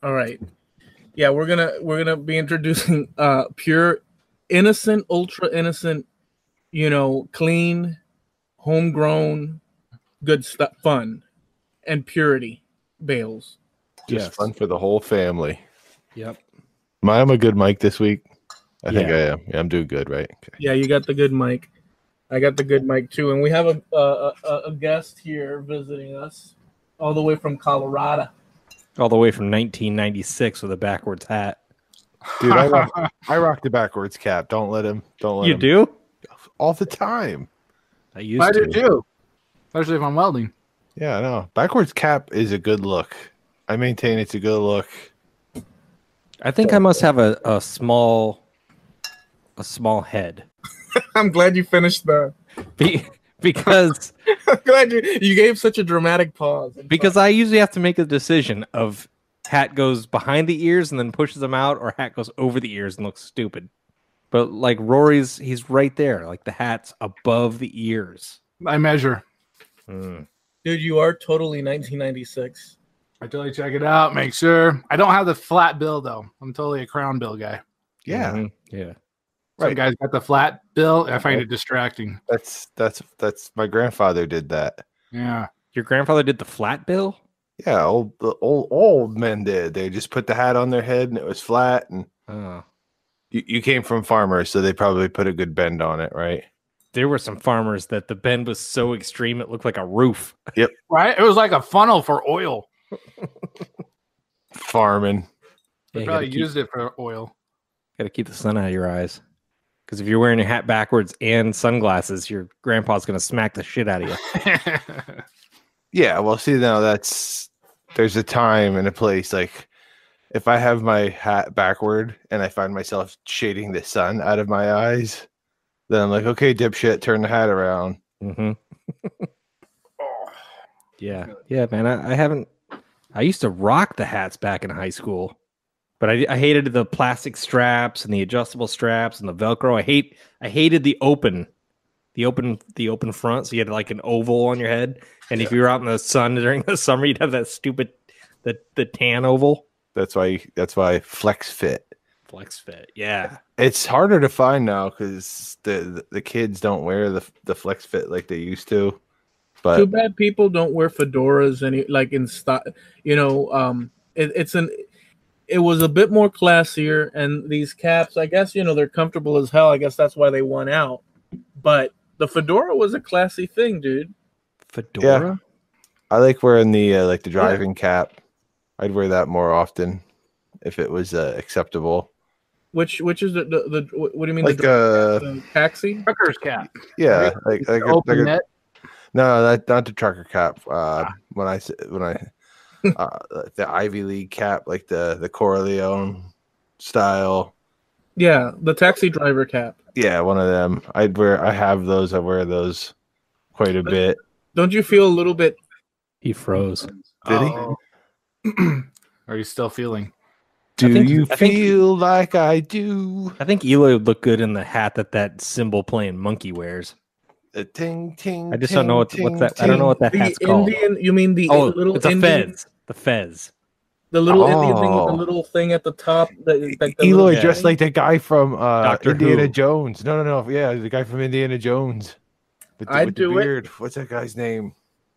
All right. Yeah, we're gonna be introducing pure, innocent, ultra innocent, clean, homegrown, good stuff, fun, and purity. Bales. Just fun for the whole family. Yep. Am I a good mic this week? I think I am. Yeah, I'm doing good, right? Okay. Yeah, you got the good mic. I got the good mic too, and we have a guest here visiting us all the way from Colorado. All the way from 1996 with a backwards hat. Dude, I rock the backwards cap. Don't let him. You do? All the time. I do too. Especially if I'm welding. Yeah, I know. Backwards cap is a good look. I maintain it's a good look. I think I must have a small head. I'm glad you finished because I'm glad you gave such a dramatic pause. Because I usually have to make a decision of hat goes behind the ears and then pushes them out, or hat goes over the ears and looks stupid. But like Rory's, he's right there. Like the hat's above the ears. I measure. Dude, you are totally 1996. I totally check it out. Make sure. I don't have the flat bill though. I'm totally a crown bill guy. Yeah. Mm-hmm. Yeah. Some guys got the flat bill. I find it distracting. That's my grandfather did that. Yeah. Your grandfather did the flat bill? Yeah, old men did. They just put the hat on their head and it was flat. And you came from farmers, so they probably put a good bend on it, right? There were some farmers that the bend was so extreme it looked like a roof. Yep. Right? It was like a funnel for oil. Farming. They probably used it for oil. Got to keep the sun out of your eyes. Because if you're wearing your hat backwards and sunglasses, your grandpa's going to smack the shit out of you. Yeah, well, see, now there's a time and a place. Like, if I have my hat backward and I find myself shading the sun out of my eyes, then I'm like, okay, dipshit, turn the hat around. Mm-hmm. Yeah, man, I used to rock the hats back in high school. But I hated the plastic straps and the adjustable straps and the Velcro. I hated the open front. So you had like an oval on your head, and if you were out in the sun during the summer, you'd have that stupid the tan oval. That's why flex fit. Flex fit, yeah. It's harder to find now because the kids don't wear the flex fit like they used to. But too bad people don't wear fedoras in style. It was a bit more classier, and these caps, I guess, they're comfortable as hell. I guess that's why they won out. But the fedora was a classy thing, dude. Fedora? Yeah. I like wearing the driving cap. I'd wear that more often if it was acceptable. Which is the what do you mean? Like the taxi? Trucker's cap. Yeah, net. No, not the trucker cap. When I the Ivy League cap, like the Corleone style. Yeah, the taxi driver cap. Yeah, one of them. I have those. I wear those quite a bit. Don't you feel a little bit? He froze. Did he? Are you still feeling? Do you feel like I do? I think Eloy would look good in the hat that cymbal playing monkey wears. A ting ting. I just don't know what's that. I don't know what that hat's called. You mean the little? It's a fez. The fez. The little Indian thing with the little thing at the top. Eloy dressed like the guy from Indiana Who. Jones. No. Yeah, the guy from Indiana Jones. With the beard. What's that guy's name?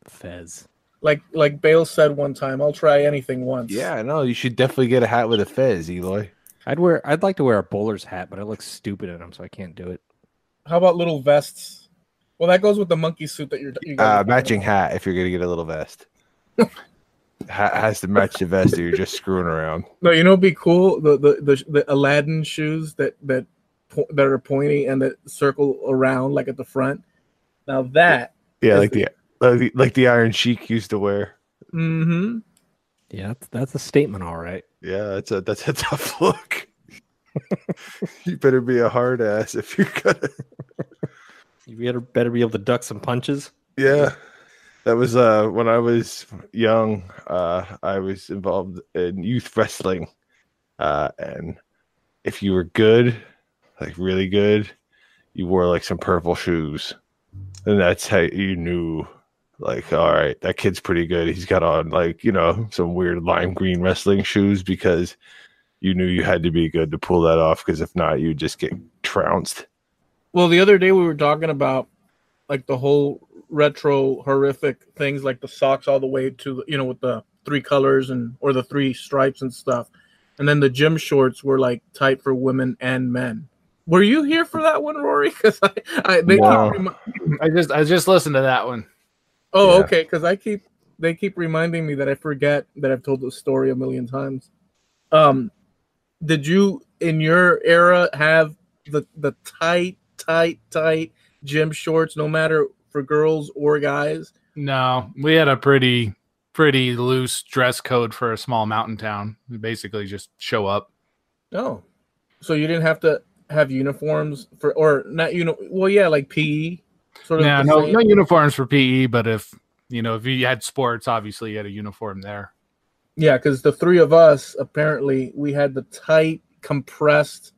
Fez. Like Bales said one time, I'll try anything once. Yeah, no, you should definitely get a hat with a fez, Eloy. I'd like to wear a bowler's hat, but it looks stupid in them, so I can't do it. How about little vests? Well, that goes with the monkey suit that you got. Matching hat if you're gonna get a little vest. Hat has to match the vest, or you're just screwing around. No, it'd be cool. The Aladdin shoes that are pointy and that circle around like at the front. Now that like the Iron Sheik used to wear. Mm-hmm. Yeah, that's a statement, all right. Yeah, that's a tough look. You better be a hard ass if you're gonna. You better be able to duck some punches. Yeah, that was when I was young. I was involved in youth wrestling, and if you were good, like really good, you wore like some purple shoes, and that's how you knew, like, all right, that kid's pretty good. He's got on like some weird lime green wrestling shoes because you knew you had to be good to pull that off. Because if not, you just get trounced. Well, the other day we were talking about like the whole retro horrific things, like the socks all the way to with the 3 colors or the 3 stripes and stuff, and then the gym shorts were like tight for women and men. Were you here for that one, Rory? Because I just listened to that one. Oh, Yeah. okay. Because they keep reminding me that I forget that I've told the story a million times. Did you in your era have the tight gym shorts, no matter for girls or guys? No, we had a pretty loose dress code for a small mountain town. We basically just show up. Oh, so you didn't have to have uniforms or not? Well, yeah, like PE. Sort of. Yeah, no uniforms for PE, but if you had sports, obviously you had a uniform there. Yeah, because the 3 of us apparently we had the tight, compressed,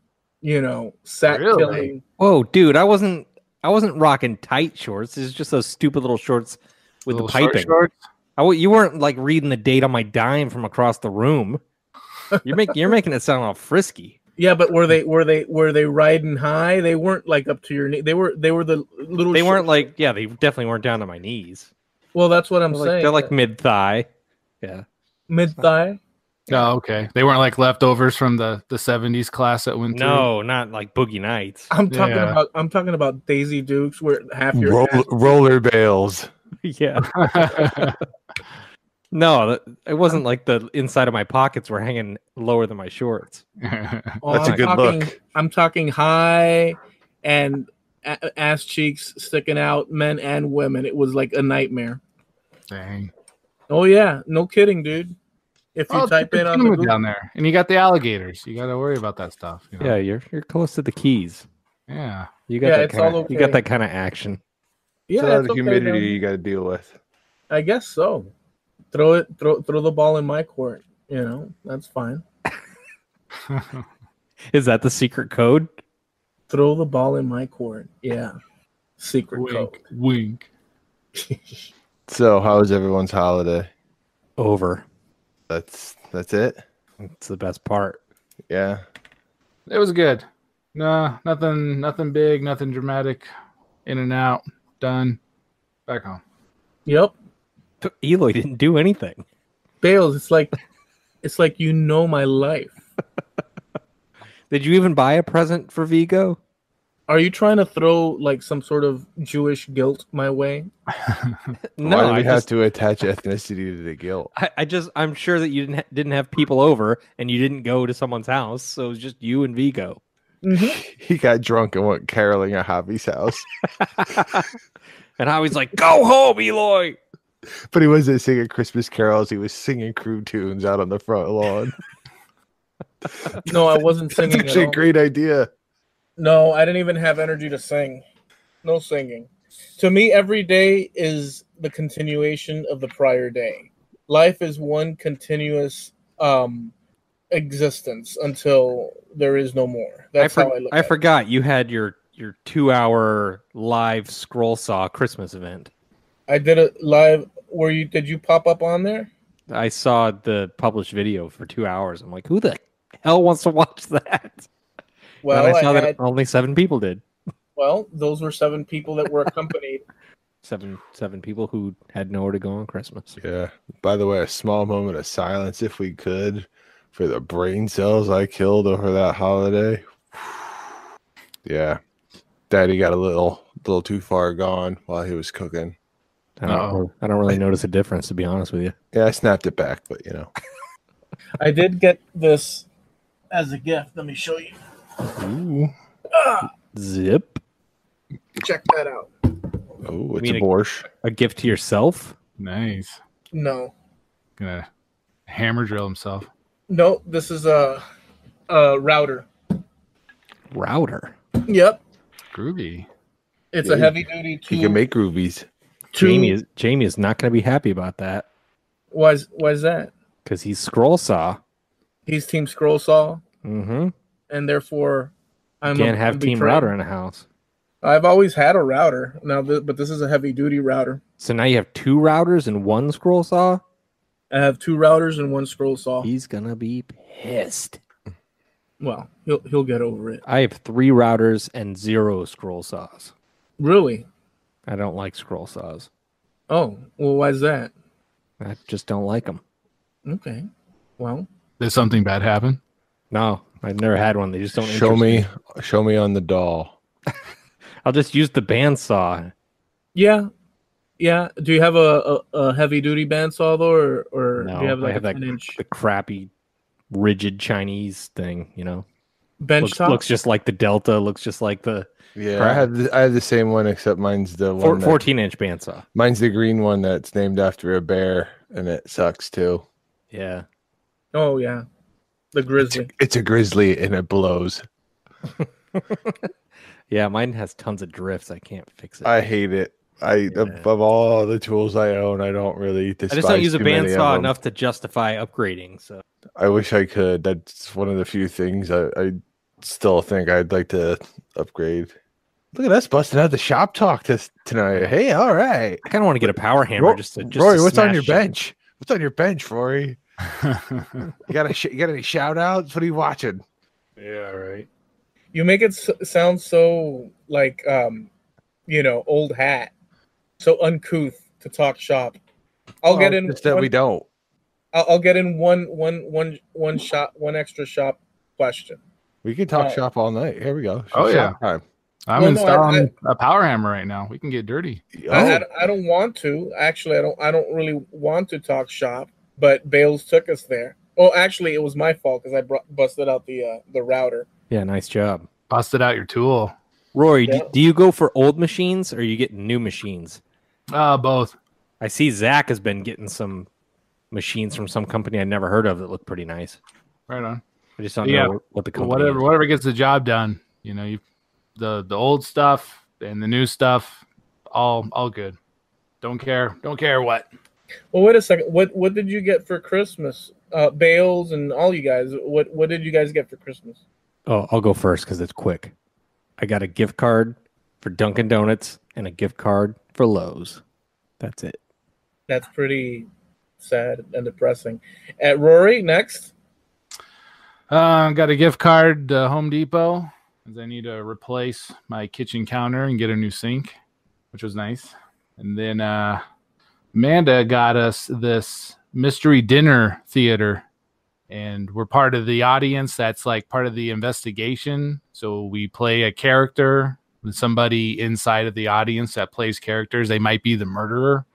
sack killing. Whoa, dude, I wasn't rocking tight shorts. It's just those stupid little shorts with the piping. Shorts? You weren't like reading the date on my dime from across the room. You're making it sound all frisky. Yeah, but were they riding high? They weren't like up to your knee. They were the little. They weren't like they definitely weren't down to my knees. Well, that's what I'm saying. They're like mid thigh. Yeah, mid thigh. Oh, okay. They weren't like leftovers from the 70s class that went through. No, not like Boogie Nights. I'm talking about Daisy Dukes where half your roller bales. Yeah. No, it wasn't like the inside of my pockets were hanging lower than my shorts. That's a good look. I'm talking high and ass cheeks sticking out, men and women. It was like a nightmare. Dang. Oh yeah, no kidding, dude. If you type in on the Google down there, and you got the alligators, you got to worry about that stuff. Yeah, you're close to the Keys. Yeah, you got that kind of you got that kind of action. Yeah, the humidity you got to deal with. I guess so. Throw the ball in my court. That's fine. Is that the secret code? Throw the ball in my court. Yeah, secret code. Wink. So, how was everyone's holiday? Over. That's it. It's the best part. Yeah, it was good. No, nothing big, nothing dramatic. In and out, done. Back home. Yep. Eloy didn't do anything. Bales, it's like my life. Did you even buy a present for Vigo? Are you trying to throw like some sort of Jewish guilt my way? No, why do we have to attach ethnicity to the guilt? I'm sure that you didn't have people over and you didn't go to someone's house, so it was just you and Vigo. Mm-hmm. He got drunk and went caroling at Javi's house. And Javi's like, "Go home, Eloy." But he wasn't singing Christmas carols. He was singing crew tunes out on the front lawn. No, I wasn't singing. That's actually a great idea. No, I didn't even have energy to sing. No singing. To me, every day is the continuation of the prior day. Life is one continuous existence until there is no more. That's how I look at it. I forgot you had your 2-hour live scroll saw Christmas event. I did it live. Did you pop up on there? I saw the published video for 2 hours. I'm like, who the hell wants to watch that? Well, and I saw that only 7 people did. Well, those were 7 people that were accompanied. Seven people who had nowhere to go on Christmas. Yeah. By the way, a small moment of silence, if we could, for the brain cells I killed over that holiday. Yeah. Daddy got a little too far gone while he was cooking. I don't really notice a difference, to be honest with you. Yeah, I snapped it back, but I did get this as a gift. Let me show you. Ooh. Zip. Check that out. Oh, it's a borscht. A gift to yourself? Nice. No. Gonna hammer drill himself. No, this is a router. Router? Yep. Groovy. It's a heavy duty tool. You can make groovies. Jamie is not going to be happy about that. Why is that? Because he's scroll saw. He's team scroll saw. Mm-hmm. And therefore, can't have team router in the house. I've always had a router now, but this is a heavy duty router. So now you have 2 routers and 1 scroll saw? I have 2 routers and 1 scroll saw. He's gonna be pissed. Well, he'll get over it. I have 3 routers and 0 scroll saws. Really? I don't like scroll saws. Oh, well, why is that? I just don't like them. Okay. Well, Did something bad happen? No, I've never had one. They just don't Show interest me, show me on the doll. I'll just use the bandsaw. yeah. Do you have a heavy duty bandsaw though, or No, do you have I like have a that 10-inch the crappy, rigid Chinese thing. You know, bench top? looks just like the Delta. Looks just like the Yeah, I have the same one, except mine's the one 14-inch bandsaw. Mine's the green one that's named after a bear, and it sucks too. Yeah. Oh yeah, the grizzly. It's a grizzly, and it blows. Yeah, mine has tons of drifts. I can't fix it. I hate it. Of all the tools I own, I don't really despise. I just don't use a too many of bandsaw them. enough to justify upgrading. So I wish I could. That's one of the few things I still think I'd like to upgrade. Look at us busting out the shop talk tonight. Hey, all right. I kind of want to get a power hammer just to Rory, to what's on smash your shit. bench? What's on your bench, Rory? You got any shout outs? What are you watching? Yeah, right. You make it sound so like old hat, so uncouth to talk shop. I'll get in. Just that we don't. I'll get in one extra shop question. We can talk shop all night. Here we go. Oh, Shop time. I'm Well, no, installing a power hammer right now. We can get dirty. I don't want to. Actually, I don't really want to talk shop, but Bales took us there. Well, actually, it was my fault because I busted out the router. Yeah, nice job. Busted out your tool. Rory, Yeah. do you go for old machines or you get new machines? Both. I see Zach has been getting some machines from some company I never heard of that look pretty nice. Right on. I just don't Yeah. know what the company is. Whatever gets the job done. You know, the old stuff and the new stuff, all good. Don't care what. Well, wait a second. What did you get for Christmas? Bales and all you guys. What did you guys get for Christmas? Oh, I'll go first because it's quick. I got a gift card for Dunkin' Donuts and a gift card for Lowe's. That's it. That's pretty sad and depressing. At Rory, next. Got a gift card to Home Depot as I need to replace my kitchen counter and get a new sink, which was nice. And then Amanda got us this mystery dinner theater, and we're part of the audience that's like part of the investigation. So we play a character with somebody inside of the audience that plays characters. They might be the murderer.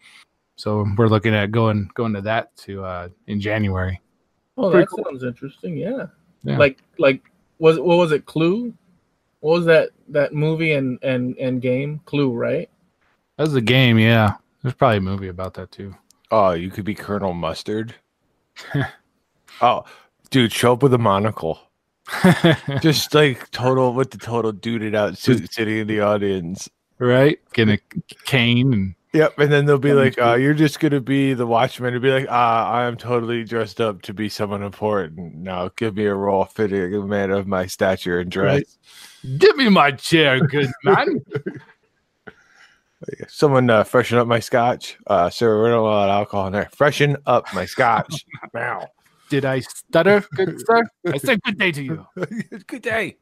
So we're looking at going to that in January. Oh, Pretty that cool. sounds interesting. Yeah. Yeah. Like what was it? Clue? What was that movie and game? Clue, right? That was a game, yeah. There's probably a movie about that too. Oh, you could be Colonel Mustard. Oh, dude, show up with a monocle. Just like with the total duded out suit sitting in the audience. Right? Getting a cane and Yep, and then they'll be like, you're just going to be the watchman. And be like, I am totally dressed up to be someone important. Now give me a role fitting a man of my stature and dress. Right. Give me my chair, good man. Someone freshen up my scotch. Sir, we don't allow alcohol in there. Freshen up my scotch. Wow. Did I stutter, good sir? I said good day to you. Good day.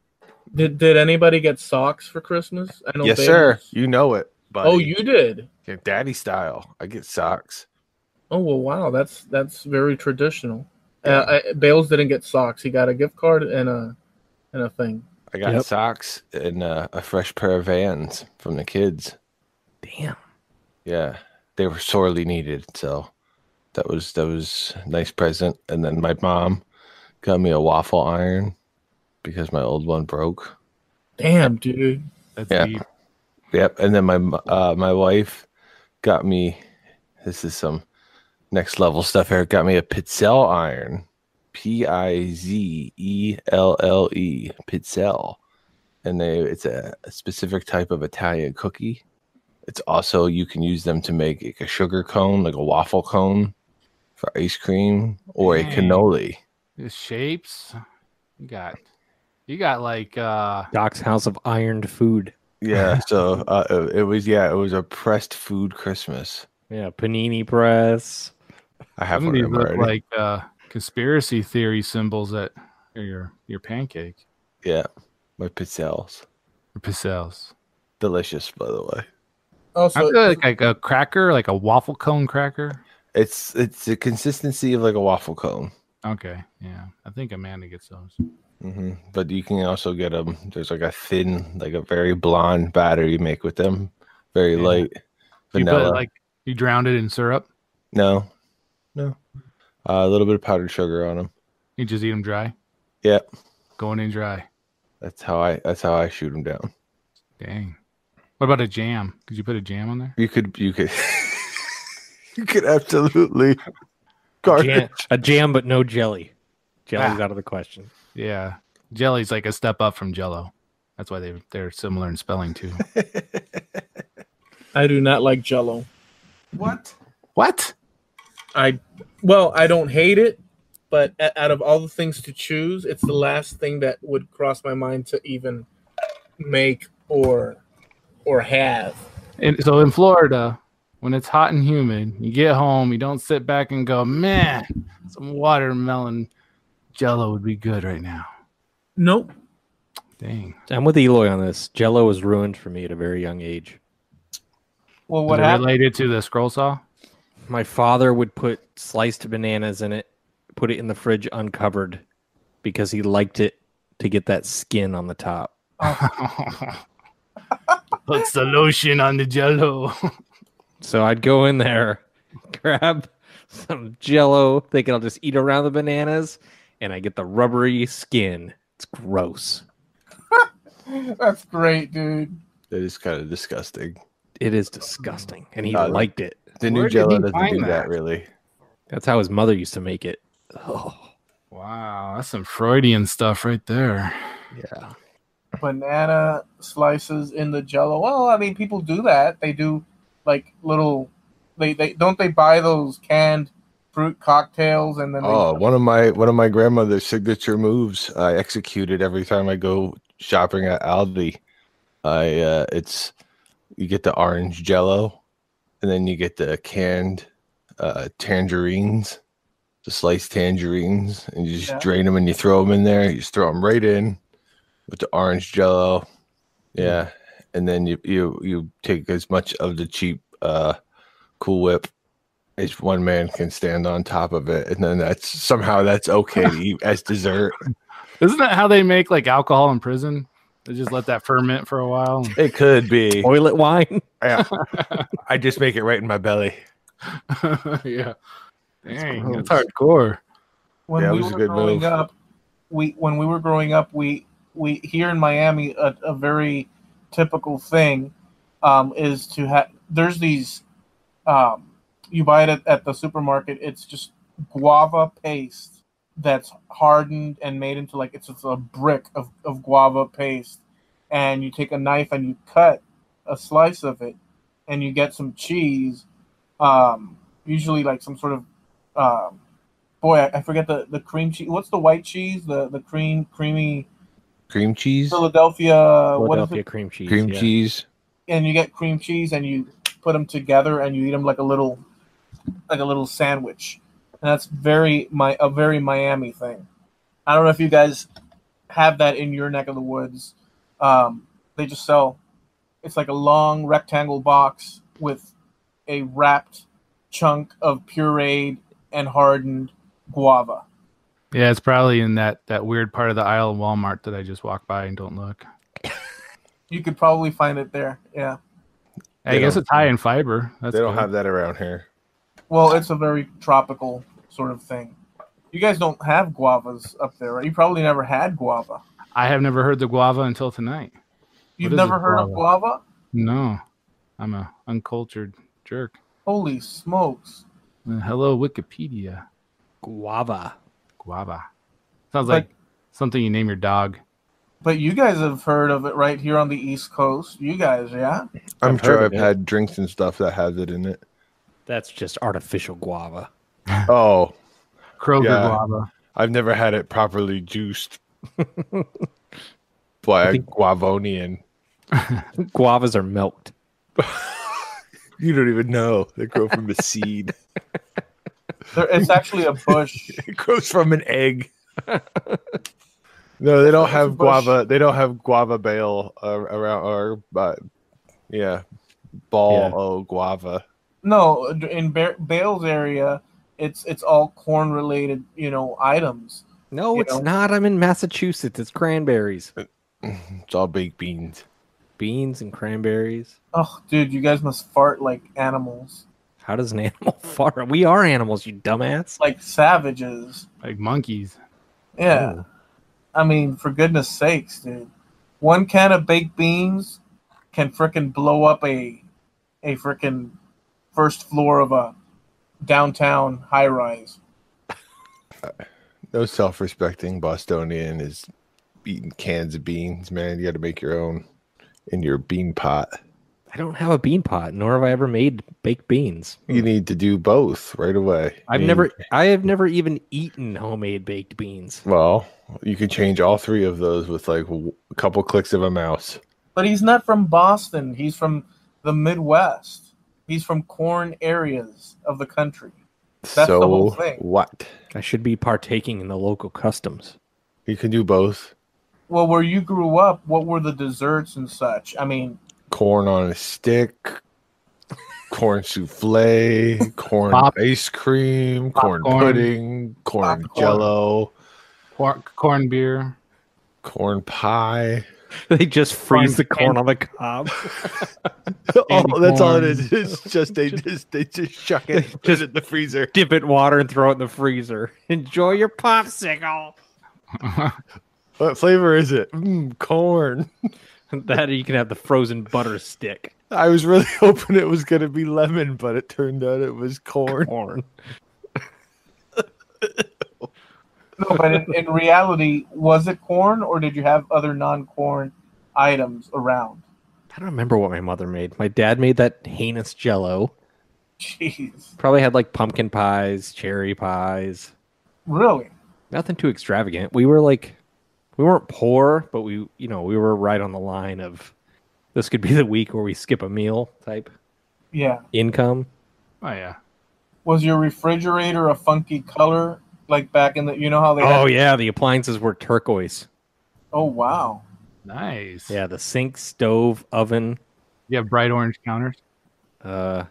Did anybody get socks for Christmas? I know Yes, Bales- sir. You know it, buddy. Oh, you did. Yeah, daddy style. I get socks. Oh well, wow. That's very traditional. Bales didn't get socks. He got a gift card and a thing. I got Yep. socks and a fresh pair of Vans from the kids. Damn. Yeah, they were sorely needed. So that was a nice present. And then my mom got me a waffle iron because my old one broke. Damn, dude. That's Yeah. deep. Yep. And then my wife got me. This is some next level stuff here. Got me a Pizzelle iron. Pizzelle. Pizzelle. And it's a specific type of Italian cookie. It's also, you can use them to make like a sugar cone, like a waffle cone for ice cream, or a Dang. cannoli. The shapes. You got like Doc's House of Ironed Food. Yeah, so it was a pressed food Christmas. Yeah, panini press. I have Some of one these of them look already. like conspiracy theory symbols that are your pancake Yeah, my pizzelles. or pizzelles. Delicious, by the way. Also, Aren't they like a cracker, like a waffle cone cracker? It's the consistency of like a waffle cone. Okay, yeah. I think Amanda gets those. But you can also get them. There's like a thin, like a very blonde batter you make with them. Very Yeah. light You put vanilla. like you drowned it in syrup. No. A little bit of powdered sugar on them. You just eat them dry. Yeah, Going in dry. that's how I shoot them down. Dang. What about a jam? Could you put a jam on there? You could you could absolutely garbage. A jam, but no jelly. Jelly's out of the question. Yeah. Jelly's like a step up from Jello. That's why they're similar in spelling too. I do not like Jello. What? What? I don't hate it, but out of all the things to choose, it's the last thing that would cross my mind to even make or have. And so in Florida, when it's hot and humid, you get home, you don't sit back and go, man, some watermelon Jello would be good right now. Nope. Dang. I'm with Eloy on this. Jello was ruined for me at a very young age. Well, What what happened? related to the scroll saw? My father would put sliced bananas in it, put it in the fridge uncovered because he liked it to get that skin on the top. Put the lotion on the Jello. So I'd go in there, grab some Jello, thinking I'll just eat around the bananas, and I get the rubbery skin. It's gross. That's great, dude. That is kind of disgusting. It is disgusting, and he No, liked it. The new Where did Jello he doesn't find do that that? really. That's how his mother used to make it. Oh, Wow, that's some Freudian stuff right there. yeah. Banana slices in the Jello. Well, I mean, people do that. They do like little. They don't they buy those canned fruit cocktails and then Oh, one of my grandmother's signature moves I executed every time I go shopping at Aldi. It's you get the orange Jello, and then you get the canned tangerines, the sliced tangerines, and you just drain them and you throw them in there. You just throw them right in with the orange Jello, yeah, and then you take as much of the cheap Cool Whip as one man can stand on top of it, and then that's okay to eat as dessert. Isn't that how they make like alcohol in prison? They just let that ferment for a while. It could be. Toilet wine. Yeah. I just make it right in my belly. Yeah. Dang, gross. that's hardcore. when Yeah, it we was a were good growing move. up, when we were growing up, we here in Miami, a very typical thing is to have. There's these. You buy it at the supermarket. It's just guava paste that's hardened and made into like it's a brick of guava paste, and you take a knife and you cut a slice of it, and you get some cheese, usually like some sort of I forget the cream cheese. What's the white cheese? The creamy Cream cheese, Philadelphia. What is Philadelphia it? cream cheese. cream yeah. cheese. And you get cream cheese and you put them together and you eat them like a little sandwich. And that's a very Miami thing. I don't know if you guys have that in your neck of the woods. They just sell. It's like a long rectangle box with a wrapped chunk of pureed and hardened guava. Yeah, it's probably in that weird part of the aisle of Walmart that I just walked by and don't look. You could probably find it there. Yeah. I guess it's high in fiber. That's They don't good. have that around here. Well, it's a very tropical sort of thing. You guys don't have guavas up there, right? You probably never had guava. I have never heard the guava until tonight. You've is never a heard of guava? No, I'm a uncultured jerk. Holy smokes. Hello, Wikipedia. Guava. Guava. Sounds like something you name your dog. But you guys have heard of it right here on the East Coast. You guys, yeah? I'm I've sure heard I've of it. had drinks and stuff that has it in it. That's just artificial guava. Oh, Kroger Yeah. guava. I've never had it properly juiced by a Guavonian. Guavas are milked. You don't even know. They grow from a seed. It's actually a bush. It grows from an egg. No, they don't It's a have bush. guava. They don't have guava bale around, or yeah, ball guava. No, in Bale's area, it's all corn related, items. No, You it's know? not. I'm in Massachusetts. It's cranberries. It's all baked beans. Beans and cranberries. Oh, dude, you guys must fart like animals, How does an animal fart? We are animals, you dumbass. like savages. Like monkeys. Yeah. Oh. I mean, for goodness sakes, dude. One can of baked beans can frickin' blow up a frickin' first floor of a downtown high rise. No self-respecting Bostonian is eating cans of beans, man. You got to make your own in your bean pot. I don't have a bean pot, nor have I ever made baked beans. You need to do both right away. I have never even eaten homemade baked beans. Well, you could change all three of those with like a couple clicks of a mouse. But he's not from Boston. He's from the Midwest. He's from corn areas of the country. That's the whole thing. What? I should be partaking in the local customs. You can do both. Well, where you grew up, what were the desserts and such? I mean, Corn on a stick, corn souffle, corn ice cream, corn Popcorn. pudding, corn Popcorn. jello, Corn beer. corn pie. They just freeze the corn Corn on the cob. Oh, that's all it corn. is. It's just they just chuck it, put it in the freezer. Dip it in water and throw it in the freezer. Enjoy your popsicle. What flavor is it? Corn. That you can have the frozen butter stick. I was really hoping it was going to be lemon, but it turned out it was corn. Corn. no, but in reality, was it corn or did you have other non-corn items around? I don't remember what my mother made. My dad made that heinous jello. Jeez. Probably had like pumpkin pies, cherry pies. Really? Nothing too extravagant. We weren't poor, but we were right on the line of this could be the week where we skip a meal type Yeah. income. Oh yeah. Was your refrigerator a funky color like back in the, how they Oh had? yeah, the appliances were turquoise. Oh, wow. Nice. Yeah, the sink, stove, oven. You have bright orange counters. I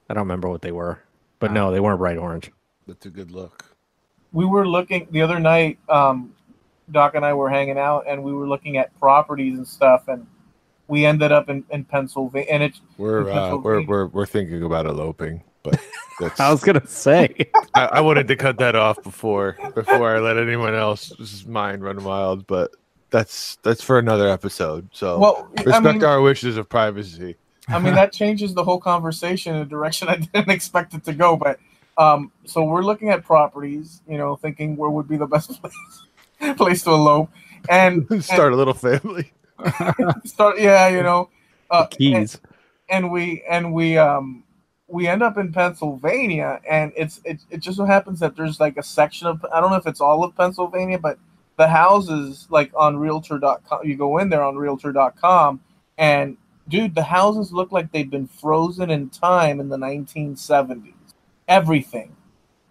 don't remember what they were, but no, they weren't bright orange. That's a good look. We were looking the other night, Doc and I were hanging out and we were looking at properties and stuff, and we ended up in Pennsylvania, and it's We're thinking about eloping, but that's, I was gonna say. I wanted to cut that off before I let anyone else's mind run wild, but that's for another episode. So well, respect our wishes of privacy. I mean, that changes the whole conversation in a direction I didn't expect it to go. But so we're looking at properties, thinking where would be the best place to elope, and Start a little family. start. Yeah, Keys. and we end up in Pennsylvania, and it just so happens that there's like a section of, I don't know if it's all of Pennsylvania, but the houses like on Realtor.com, you go in there on Realtor.com, and dude, the houses look like they've been frozen in time in the 1970s. Everything.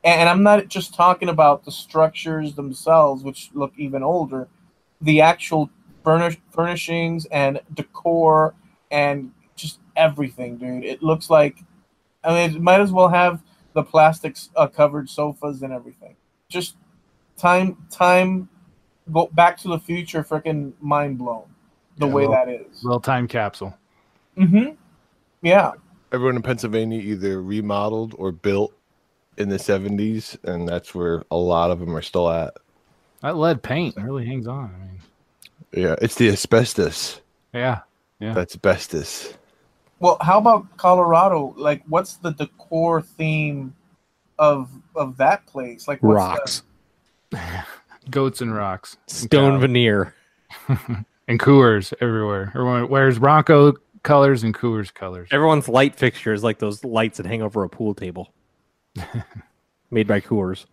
And I'm not just talking about the structures themselves, which look even older, the actual furnishings and decor and just everything, dude. It looks like, I mean, it might as well have the plastics covered sofas and everything. Just time, go back to the future, freaking mind blown the way that is. Little time capsule. Mm-hmm. Yeah. Everyone in Pennsylvania either remodeled or built in the 70s, and that's where a lot of them are still at. That lead paint really hangs on. I mean, Yeah, it's the asbestos. yeah. That's asbestos. Well, how about Colorado? Like, what's the decor theme of that place? Like, what's Rocks. Goats and rocks. Stone veneer. And Coors everywhere. Everyone wears Bronco colors and Coors colors. Everyone's light fixture is like those lights that hang over a pool table. Made by Coors.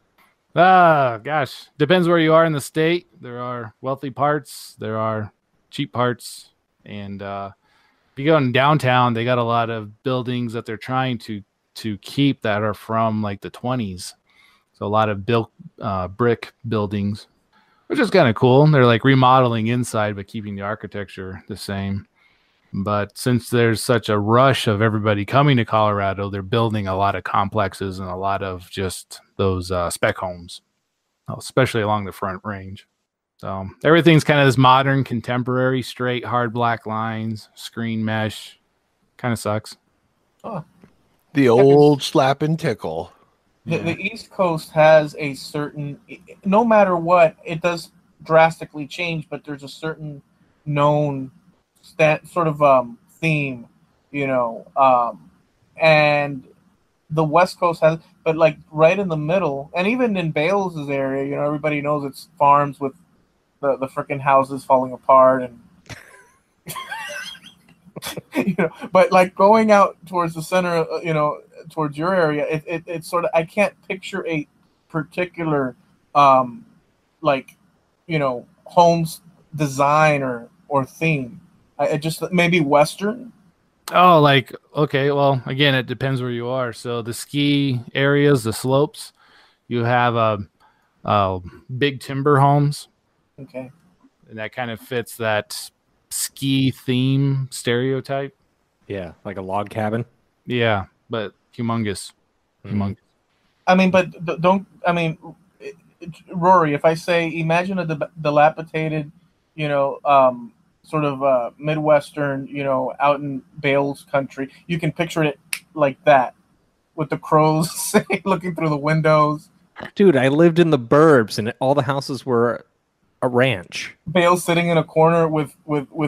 Ah, gosh. Depends where you are in the state. There are wealthy parts. There are cheap parts. And if you go in downtown, they got a lot of buildings that they're trying to keep that are from like the 20s. So a lot of built brick buildings, which is kind of cool. They're like remodeling inside, but keeping the architecture the same. But since there's such a rush of everybody coming to Colorado, they're building a lot of complexes and a lot of just those spec homes, especially along the Front Range. So everything's kind of this modern, contemporary, straight, hard black lines, screen mesh. Kind of sucks. Oh. The old slap and tickle. The East Coast has a certain, no matter what, it does drastically change, but there's a certain known sort of theme, and the West Coast has, but like right in the middle, and even in Bales' area, everybody knows it's farms with the freaking houses falling apart, and but like going out towards the center, towards your area, it's sort of, I can't picture a particular homes design or theme. I just, maybe Western. Oh, like, okay. Well, again, it depends where you are. So the ski areas, the slopes, you have big timber homes. Okay. And that kind of fits that ski theme stereotype. Yeah, like a log cabin. Yeah, but humongous. Humongous. I mean, but Rory, if I say, imagine a dilapidated, sort of Midwestern, out in Bales country, you can picture it like that, with the crows looking through the windows. Dude, I lived in the burbs, and all the houses were a ranch. Bales sitting in a corner with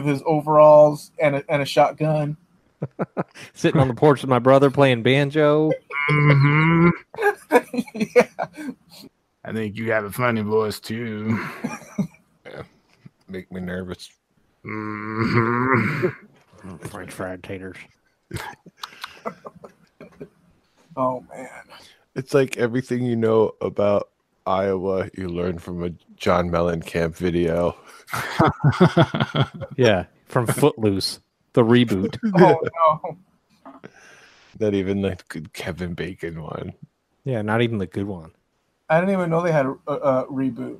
his overalls and a shotgun. Sitting on the porch with my brother playing banjo. Mm-hmm. Yeah. I think you have a funny voice, too. Yeah. Make me nervous. Mm-hmm. French fried taters. Oh, man. It's like everything you know about Iowa you learn from a John Mellencamp video. Yeah, from Footloose, the reboot. Oh, no. Not even the good Kevin Bacon one. Yeah, not even the good one. I didn't even know they had a reboot.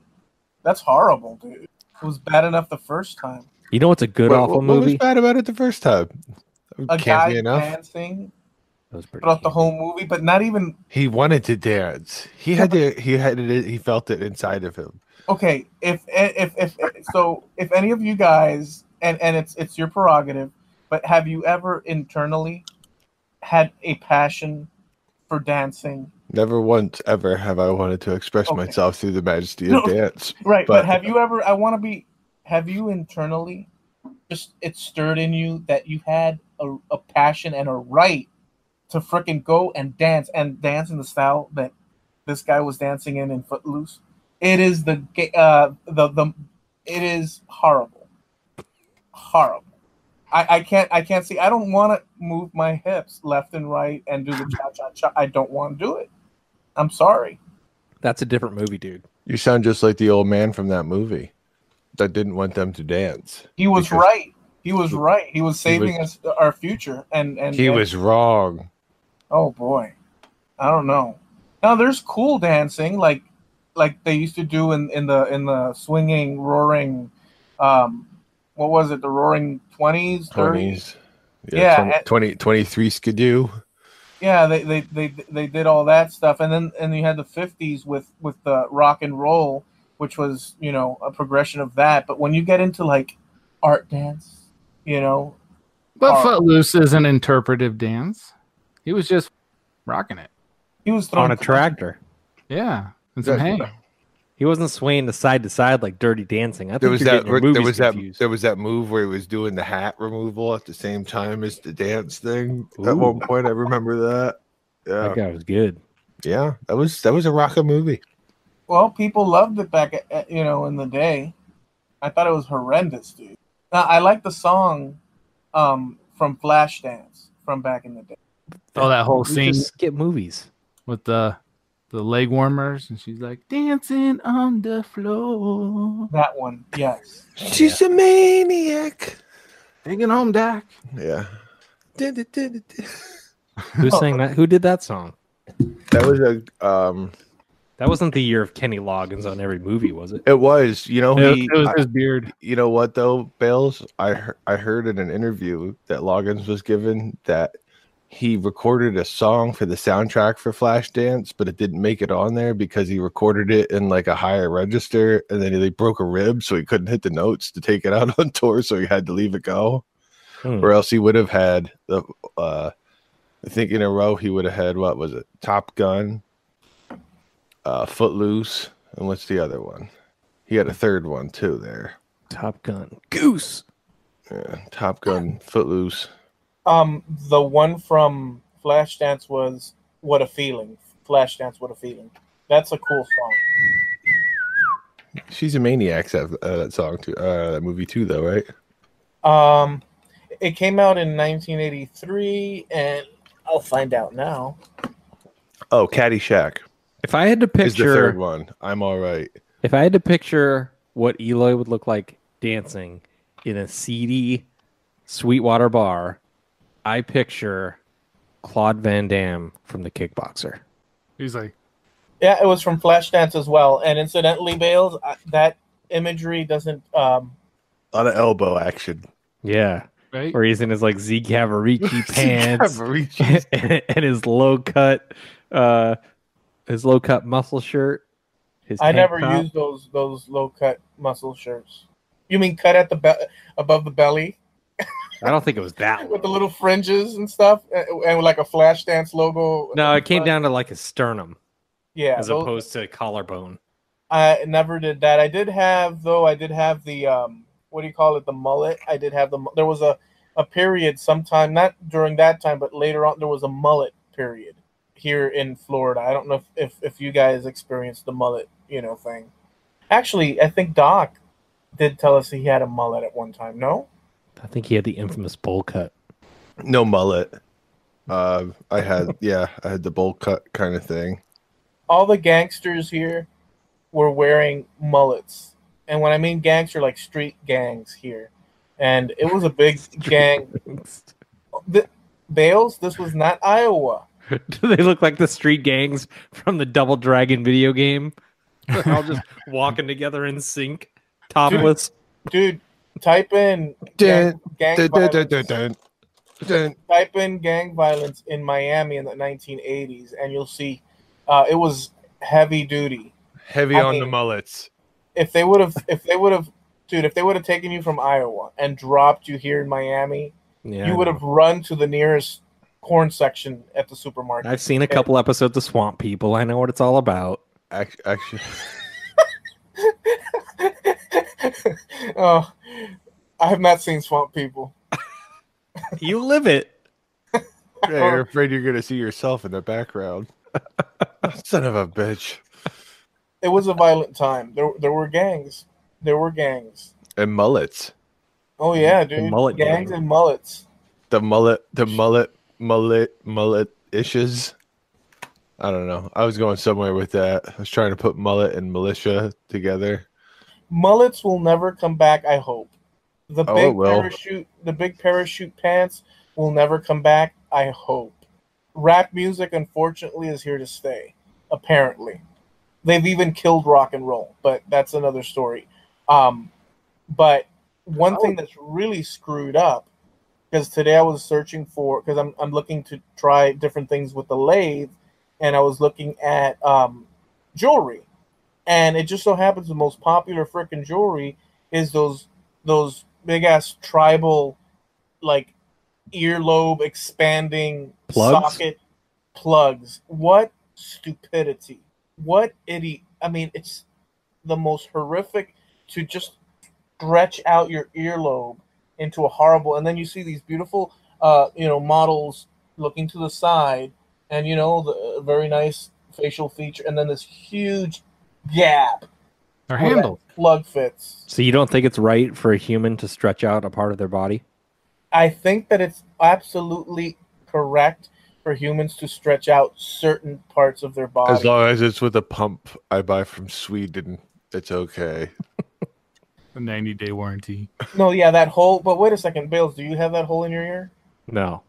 That's horrible, dude. It was bad enough the first time. You know what's a good awful what movie? was bad about it the first time? A Can't guy be enough. dancing That was pretty throughout the cute. whole movie, but not even. He wanted to dance. He had to. He had it. He felt it inside of him. Okay, if any of you guys, and it's your prerogative, but have you ever internally had a passion for dancing? Never once ever have I wanted to express Okay. myself through the majesty of dance. Right, but have you ever? Have you internally just it stirred in you that you had a passion and a right to frickin' go and dance in the style that this guy was dancing in Footloose? It is it is horrible. I can't see. I don't want to move my hips left and right and do the cha-cha-cha. I don't want to do it. I'm sorry. That's a different movie, dude. You sound just like the old man from that movie that didn't want them to dance. He was Because right. He was right. He was saving us our future, and he was wrong. Oh boy, I don't know. Now there's cool dancing like they used to do in the swinging, roaring. What was it? The Roaring 20s, 30s. 20s. Yeah, 23 skidoo. Yeah, they did all that stuff, and you had the 50s with the rock and roll, which was a progression of that. But when you get into like art dance, But Footloose is an interpretive dance. He was just rocking it. he was throwing On a tractor. Yeah. And some hay. He wasn't swaying to side like Dirty Dancing. I think There was you're getting your movies that confused. there was that move where he was doing the hat removal at the same time as the dance thing. At Ooh. one point, I remember that. Yeah, That guy was good. yeah, that was a rocker movie. Well, people loved it back in the day. I thought it was horrendous, dude. Now I like the song from Flashdance from back in the day. Oh, that whole We scene just skip movies. with the leg warmers, and she's like dancing on the floor. That one, yes. She's a maniac. Taking home, Dak. Yeah. Who sang that? Who did that song? That was a That wasn't the year of Kenny Loggins on every movie, was it? it was, you know, It was his beard. you know what though, Bales? I heard in an interview that Loggins was given that he recorded a song for the soundtrack for Flashdance, but it didn't make it on there because he recorded it in like a higher register, and then he broke a rib, so he couldn't hit the notes to take it out on tour, so he had to leave it go. Or else he would have had the I think in a row he would have had, what was it? Top Gun, Footloose, and what's the other one? He had a third one too there. Top Gun. Goose. Yeah, Top Gun, Footloose. The one from Flashdance was "What a Feeling." Flashdance, "What a Feeling." That's a cool song. She's a Maniacs that song too, that movie too, though, right? It came out in 1983, and I'll find out now. Oh, Caddyshack If I had to is the third picture, one. I'm all right. if I had to picture what Eloy would look like dancing in a seedy Sweetwater bar, I picture Claude Van Damme from The Kickboxer. He's like, Yeah, it was from Flashdance as well. And incidentally, Bales, that imagery doesn't. A lot of elbow action. Yeah. right? Where he's in his like Z Cavarici pants Cavaricis. and his low cut muscle shirt. His I tank never top. used those low cut muscle shirts. You mean cut at the above the belly I don't think it was that with the low. little fringes and stuff, and like a Flashdance logo? No, it came down to like a sternum Yeah, as opposed to collarbone. I never did that. I did have the what do you call it? The mullet. I did have there was a period sometime, not during that time, but later on there was a mullet period here in Florida. I don't know if you guys experienced the mullet, thing. Actually, I think Doc did tell us he had a mullet at one time. No? I think he had the infamous bowl cut. No mullet. I had the bowl cut kind of thing. All the gangsters here were wearing mullets. And when I mean gangster, like street gangs here. And it was a big gang. Bales, this was not Iowa. Do they look like the street gangs from the Double Dragon video game? They're all just walking together in sync, topless. Dude, type in gang violence. Type in gang violence in Miami in the 1980s, and you'll see it was heavy duty. Heavy on the mullets. If they would have taken you from Iowa and dropped you here in Miami, you would have run to the nearest corn section at the supermarket. I've seen a couple episodes of Swamp People. I know what it's all about. Actually, oh, I have not seen Swamp People. You live it. yeah, you're afraid you're going to see yourself in the background. Son of a bitch. It was a violent time. There were gangs. There were gangs. And mullets. Oh yeah, dude. mullet gangs gang. and mullets. The mullet issues. I don't know. I was going somewhere with that. I was trying to put mullet and militia together. Mullets will never come back, I hope. The big parachute pants will never come back, I hope. Rap music, unfortunately, is here to stay. Apparently. They've even killed rock and roll, but that's another story. But one thing that's really screwed up, because today I was searching for, because I'm looking to try different things with the lathe, and I was looking at jewelry, and it just so happens the most popular freaking jewelry is those big ass tribal, like earlobe expanding socket plugs. What stupidity! What idiot! I mean, it's the most horrific to just stretch out your earlobe into a horrible, and then you see these beautiful, models looking to the side, and the very nice facial feature, and then this huge gap. They're handled. Plug fits. So you don't think it's right for a human to stretch out a part of their body? I think that it's absolutely correct for humans to stretch out certain parts of their body. As long as it's with a pump I buy from Sweden, it's okay. A 90-day warranty. No, yeah, that hole. But wait a second, Bales, do you have that hole in your ear? No,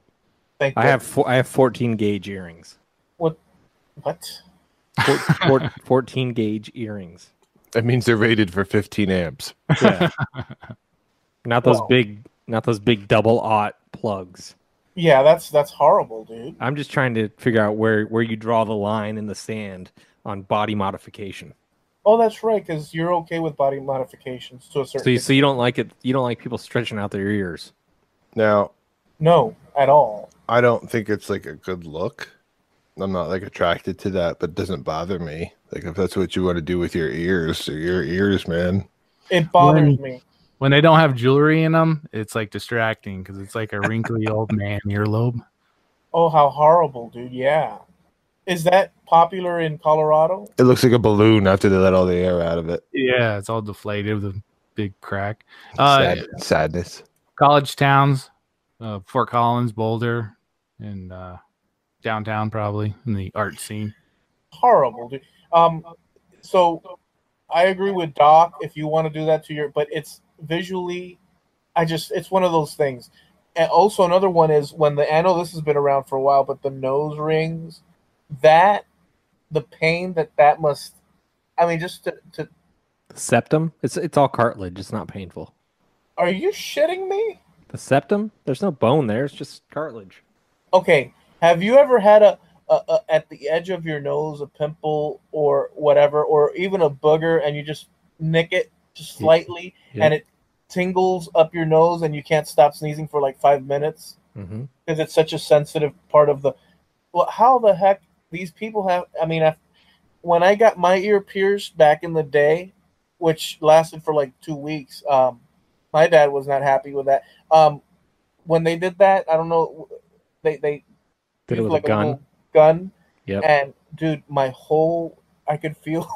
Thank I you. have 14 gauge earrings. What? 14 gauge earrings. That means they're rated for 15 amps. Yeah, not those Whoa. big double-aught plugs. Yeah, that's horrible, dude. I'm just trying to figure out where you draw the line in the sand on body modification. Oh, that's right, because you're okay with body modifications to a certain So you don't like it. You don't like people stretching out their ears. Now, No, at all. I don't think it's like a good look. I'm not like attracted to that, but it doesn't bother me. Like if that's what you want to do with your ears, or your ears, man. It bothers me. When they don't have jewelry in them, it's like distracting because it's like a wrinkly old man earlobe. Oh, how horrible, dude. Yeah. Is that popular in Colorado? It looks like a balloon after they let all the air out of it. Yeah, it's all deflated with a big crack. Sadness. College towns, Fort Collins, Boulder, and downtown probably in the art scene. Horrible, dude. So I agree with Doc if you want to do that to your, but it's visually, it's one of those things. And also another one is I know this has been around for a while, but the nose rings, the pain that must, I mean, just to The septum, it's all cartilage. It's not painful. are you shitting me? The septum, there's no bone there. It's just cartilage. Okay, have you ever had a at the edge of your nose a pimple or whatever, or even a booger, and you just nick it just slightly, and it tingles up your nose, and you can't stop sneezing for like 5 minutes because it's such a sensitive part of the. Well, how the heck these people have? I mean, when I got my ear pierced back in the day, which lasted for like 2 weeks, my dad was not happy with that. When they did that, I don't know, they Did it with like a gun? little gun. Yep. And dude, I could feel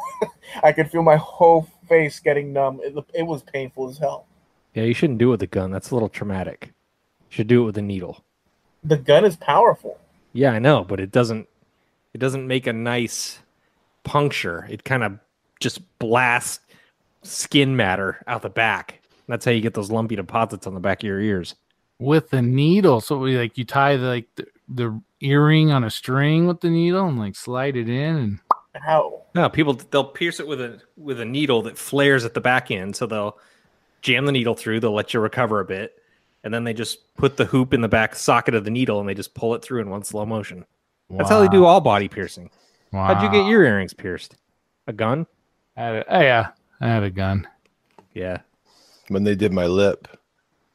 I could feel my whole face getting numb. It was painful as hell. Yeah, you shouldn't do it with a gun. That's a little traumatic. You should do it with a needle. The gun is powerful. Yeah, I know, but it doesn't make a nice puncture. It kind of just blasts skin matter out the back. That's how you get those lumpy deposits on the back of your ears. With a needle, so you tie the earring on a string with the needle and like slide it in. And How? No, they'll pierce it with a needle that flares at the back end. So they'll jam the needle through. They'll let you recover a bit, and then they just put the hoop in the back socket of the needle and they just pull it through in one slow motion. That's how they do all body piercing. Wow. How'd you get your earrings pierced? A gun? I had a gun. Yeah. When they did my lip,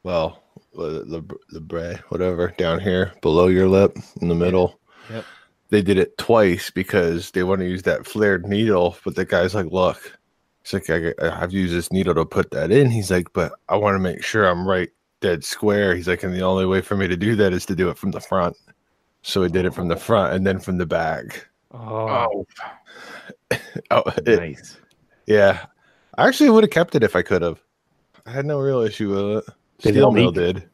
well, the bray, whatever, down here below your lip in the middle. Yep. They did it twice because they want to use that flared needle, but the guy's like, look, it's like I have to use this needle to put that in. He's like, but I want to make sure I'm right dead square. He's like, and the only way for me to do that is to do it from the front. So he did it from the front and then from the back. Oh, Nice. Yeah. I actually would have kept it if I could have. I had no real issue with it. Steel mill did.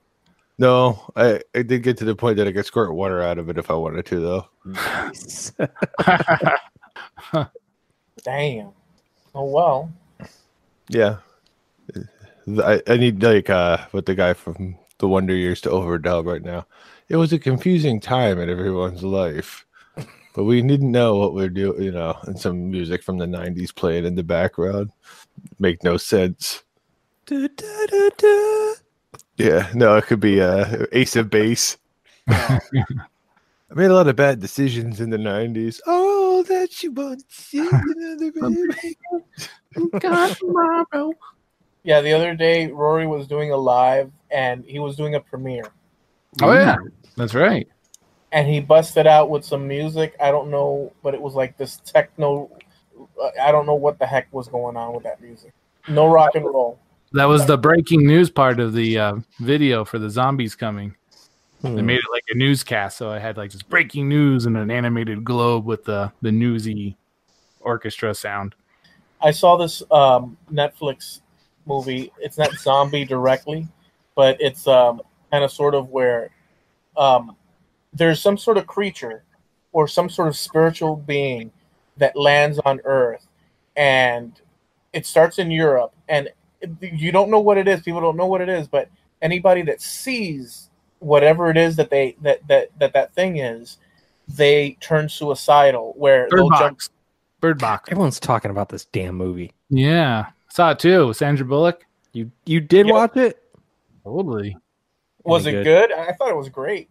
No, I did get to the point that I could squirt water out of it if I wanted to, though. Nice. Damn. Oh well. Yeah. I need like what the guy from the Wonder Years to overdub right now. It was a confusing time in everyone's life, but we didn't know what we're doing, and some music from the 90s playing in the background. Make no sense. Yeah, no, it could be Ace of Base. I made a lot of bad decisions in the 90s. Oh, that she wants another baby. God, tomorrow. Yeah, the other day Rory was doing a live and he was doing a premiere. Oh yeah, that's right. And he busted out with some music. I don't know, but it was like this techno. I don't know what the heck was going on with that music. No rock and roll. That was the breaking news part of the video for the zombies coming. They made it like a newscast, so I had like just breaking news and an animated globe with the newsy orchestra sound. I saw this Netflix movie. It's not zombie directly, but it's kind of sort of where there's some sort of creature or some sort of spiritual being that lands on Earth, and it starts in Europe, and you don't know what it is. People don't know what it is, but anybody that sees whatever it is that that thing is, they turn suicidal. Where Bird they'll Box. Bird Box. Everyone's talking about this damn movie. Yeah, saw it too. Sandra Bullock. You did Yep. watch it? Totally. Was Any it good? good? I thought it was great.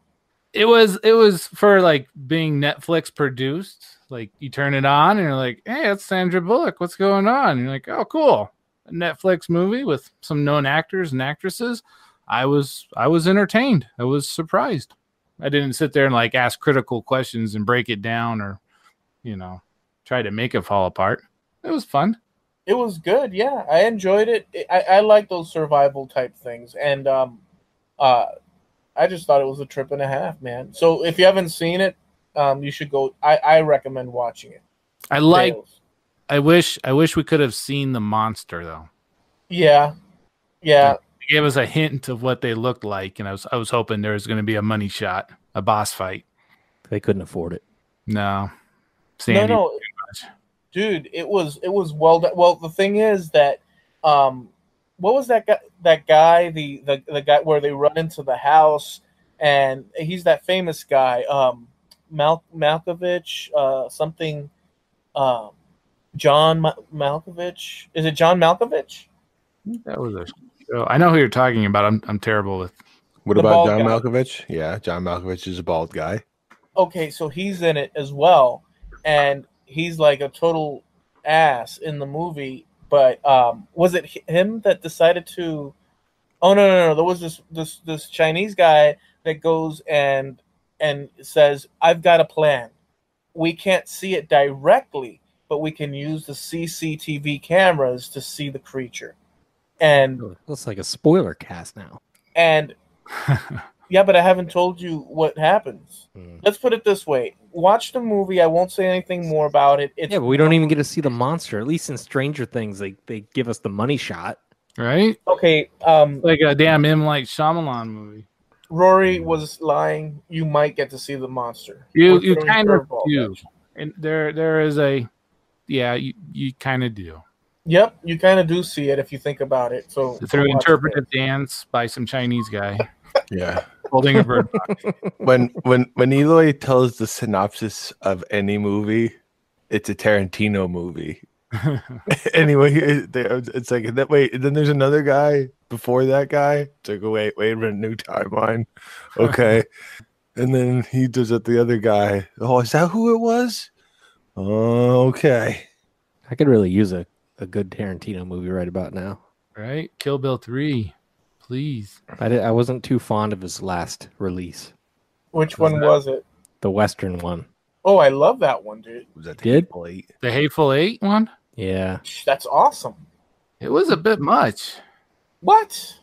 It was for like being Netflix produced. Like you turn it on and you're like, hey, it's Sandra Bullock. What's going on? And you're like, oh, cool. A Netflix movie with some known actors and actresses. I was entertained. I was surprised. I didn't sit there and like ask critical questions and break it down or, try to make it fall apart. It was fun. It was good. Yeah, I enjoyed it. I like those survival type things, and I just thought it was a trip and a half, man. So if you haven't seen it, you should go. I recommend watching it. I wish we could have seen the monster though. Yeah. They gave us a hint of what they looked like, and I was hoping there was going to be a money shot, a boss fight. They couldn't afford it. No, Sandy. No, dude, it was well done. Well, the thing is that, what was that guy? That guy, the guy where they run into the house, and he's that famous guy, Malkovich, something, John Malkovich. Is it John Malkovich? That was a show. I know who you're talking about. I'm terrible with. What The about bald John guy. Malkovich? Yeah, John Malkovich is a bald guy. Okay, so he's in it as well, and he's like a total ass in the movie. But was it him that decided to? Oh no! There was this Chinese guy that goes and says, "I've got a plan. We can't see it directly, but we can use the CCTV cameras to see the creature." And Looks like a spoiler cast now. yeah, but I haven't told you what happens. Let's put it this way: watch the movie. I won't say anything more about it. Yeah, but we don't even get to see the monster. At least in Stranger Things, they give us the money shot. Right? Okay. Like a damn M. Night Shyamalan movie. Rory was lying. You might get to see the monster. You We're throwing kind of curveball do, at you. and there is a, yeah, you kind of do. Yep, you kind of do see it if you think about it. So Through watch interpretive dance by some Chinese guy Yeah. holding a bird box. When Eloy tells the synopsis of any movie, it's a Tarantino movie. Anyway, it's like that. Wait, then there's another guy before that guy. It's like, wait a minute, new timeline. Okay, and then he does it. The other guy. Oh, is that who it was? Oh, okay. I could really use a good Tarantino movie right about now. Right? Kill Bill 3, please. I wasn't too fond of his last release, Which one was it? the Western one. Oh, I love that one, dude. Was that the Did? Hateful Eight? The Hateful Eight one? Yeah, That's awesome. It was a bit much. What?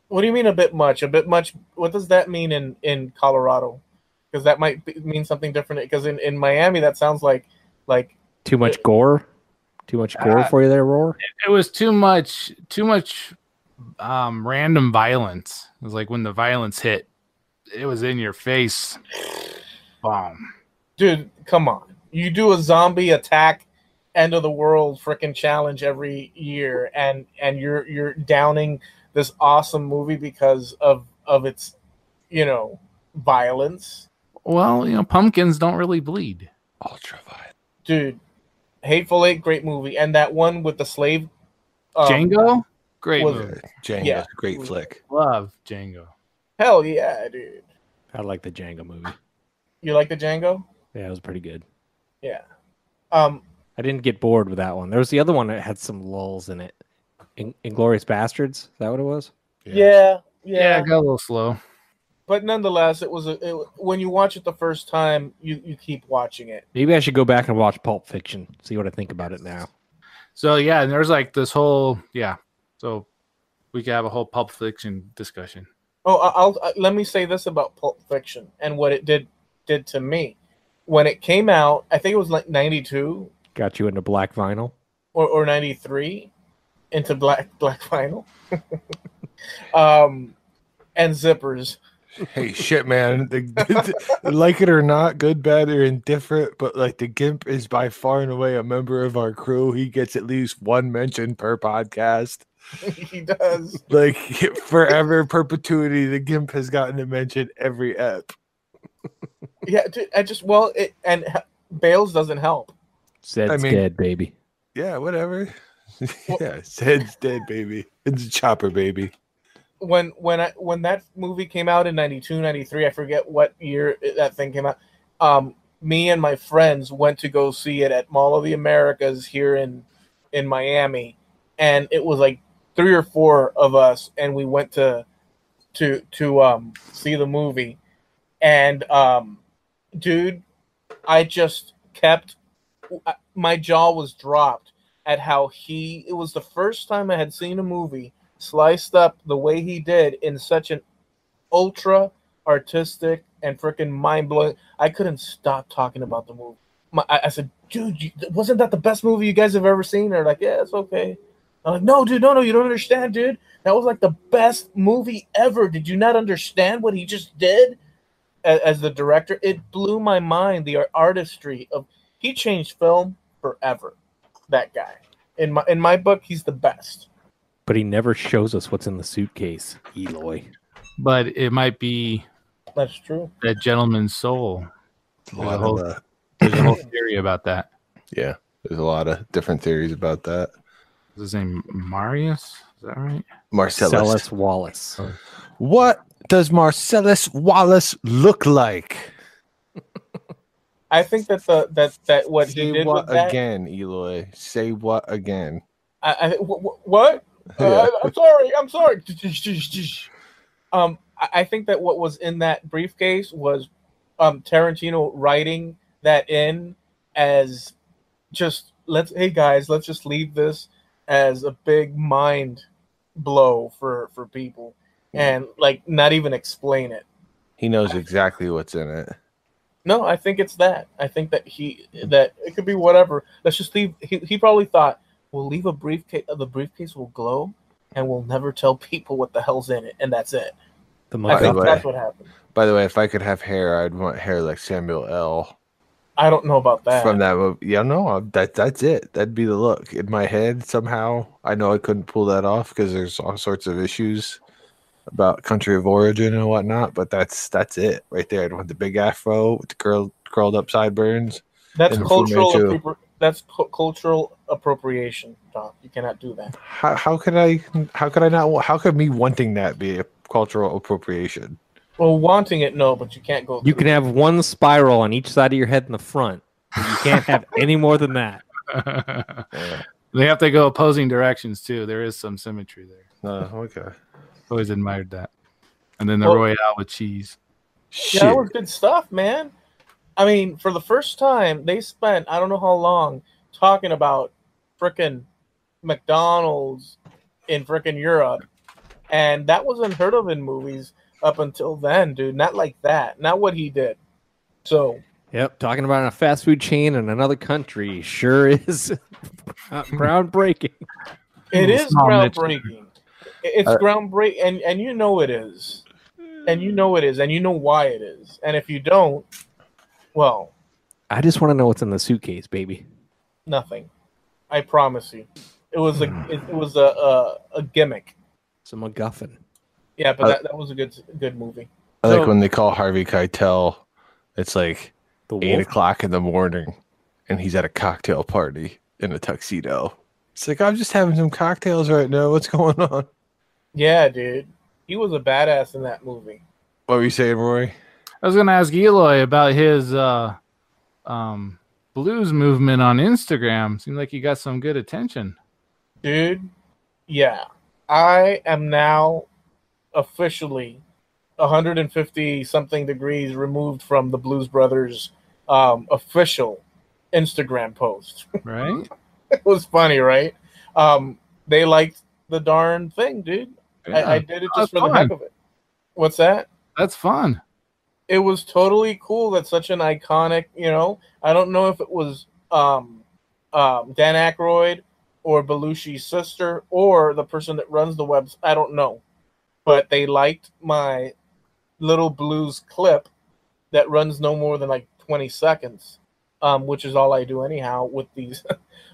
What do you mean a bit much? A bit much? What does that mean in Colorado? Because that might mean something different. Because in Miami, that sounds like too much gore. Too much gore for you there, Roar. It was too much random violence. It was like when the violence hit, it was in your face. Boom. dude, come on. You do a zombie attack end of the world freaking challenge every year, and you're downing this awesome movie because of its violence. Well, pumpkins don't really bleed. Ultraviolet. Dude, Hateful Eight, great movie. And that one with the slave Django? Great was- movie. Django's Yeah. a great flick. Love Django. hell yeah, dude. I like the Django movie. You like the Django? Yeah, it was pretty good. Yeah. I didn't get bored with that one. There was the other one that had some lulls in it. Inglourious Bastards. Is that what it was? Yeah. Yeah, it got a little slow. But nonetheless, when you watch it the first time, you keep watching it. Maybe I should go back and watch Pulp Fiction. See what I think about it now. So yeah, and there's like this whole So we could have a whole Pulp Fiction discussion. Oh, let me say this about Pulp Fiction and what it did to me. When it came out, I think it was like 92 Got you into black vinyl. or 93 into black vinyl. And zippers. Hey, shit, man. Like it or not, good, bad, or indifferent, but like the Gimp is by far and away a member of our crew. He gets at least one mention per podcast. He does. Like forever, perpetuity. The Gimp has gotten to mention every ep. Yeah, dude, Bales doesn't help. Zed's dead, baby. Yeah, whatever. Well, Yeah, Zed's dead, baby. It's a chopper, baby. when that movie came out in 92, 93, I forget what year that thing came out. Me and my friends went to go see it at Mall of the Americas here in Miami, and it was like 3 or 4 of us, and we went to see the movie, and dude, I just kept my jaw was dropped at how it was the first time I had seen a movie sliced up the way he did in such an ultra artistic and freaking mind-blowing. I couldn't stop talking about the movie. I said, dude, wasn't that the best movie you guys have ever seen? They're like, yeah, it's okay. I'm like, no, dude, no, you don't understand, dude. That was like the best movie ever. Did you not understand what he just did as the director? It blew my mind, the artistry of. He changed film forever. That guy, in my book, he's the best. But he never shows us what's in the suitcase, Eloy. But it might be That's true. that gentleman's soul. There's a whole theory about that. Yeah, there's a lot of different theories about that. Is his name Marius? Is that right? Marcellus Wallace. What does Marcellus Wallace look like? I think that that what Say he did what with that, again, Eloy? Say what again? What? Yeah. I'm sorry. I think that what was in that briefcase was Tarantino writing that in as just hey guys, let's just leave this as a big mind blow for people and like not even explain it. He knows exactly what's in it. No, I think it's that. I think that that it could be whatever. Let's just leave. He probably thought we'll leave a briefcase. The briefcase will glow, and we'll never tell people what the hell's in it, and that's it. I think that's what happened. By the way, if I could have hair, I'd want hair like Samuel L. I don't know about that. From that movie. Yeah, no, that's it. That'd be the look. In my head, somehow, I know I couldn't pull that off because there's all sorts of issues about country of origin and whatnot, but that's it right there. I'd want the big afro with the curled up sideburns. That's cultural appropriation, Tom. You cannot do that. How could me wanting that be a cultural appropriation? Well, wanting it, no, but you can't go. You can have one spiral on each side of your head in the front. You can't have any more than that. Yeah. They have to go opposing directions too. There is some symmetry there. Okay. Always admired that. And then the Royale with cheese. Yeah, that was good stuff, man. I mean, for the first time, they spent I don't know how long talking about frickin' McDonald's in frickin' Europe, and that was unheard of in movies up until then, dude. Not like that. Not what he did. So. Yep, talking about a fast food chain in another country sure is groundbreaking. It is groundbreaking. It's groundbreaking, and you know it is. And you know it is, and you know why it is. And if you don't, well... I just want to know what's in the suitcase, baby. Nothing. I promise you. It was a gimmick. It's a MacGuffin. Yeah, but that was a good movie. I like when they call Harvey Keitel, it's like 8 o'clock in the morning, and he's at a cocktail party in a tuxedo. It's like, I'm just having some cocktails right now. What's going on? Yeah, dude. He was a badass in that movie. What were you saying, Rory? I was going to ask Eloy about his blues movement on Instagram. Seemed like he got some good attention. Dude, yeah. I am now officially 150-something degrees removed from the Blues Brothers official Instagram post. Right? It was funny, right? They liked the darn thing, dude. Yeah. I did it just for the heck of it. What's that? That's fun. It was totally cool. That's such an iconic, I don't know if it was Dan Aykroyd or Belushi's sister or the person that runs the website. I don't know. But they liked my little blues clip that runs no more than like 20 seconds, which is all I do anyhow with these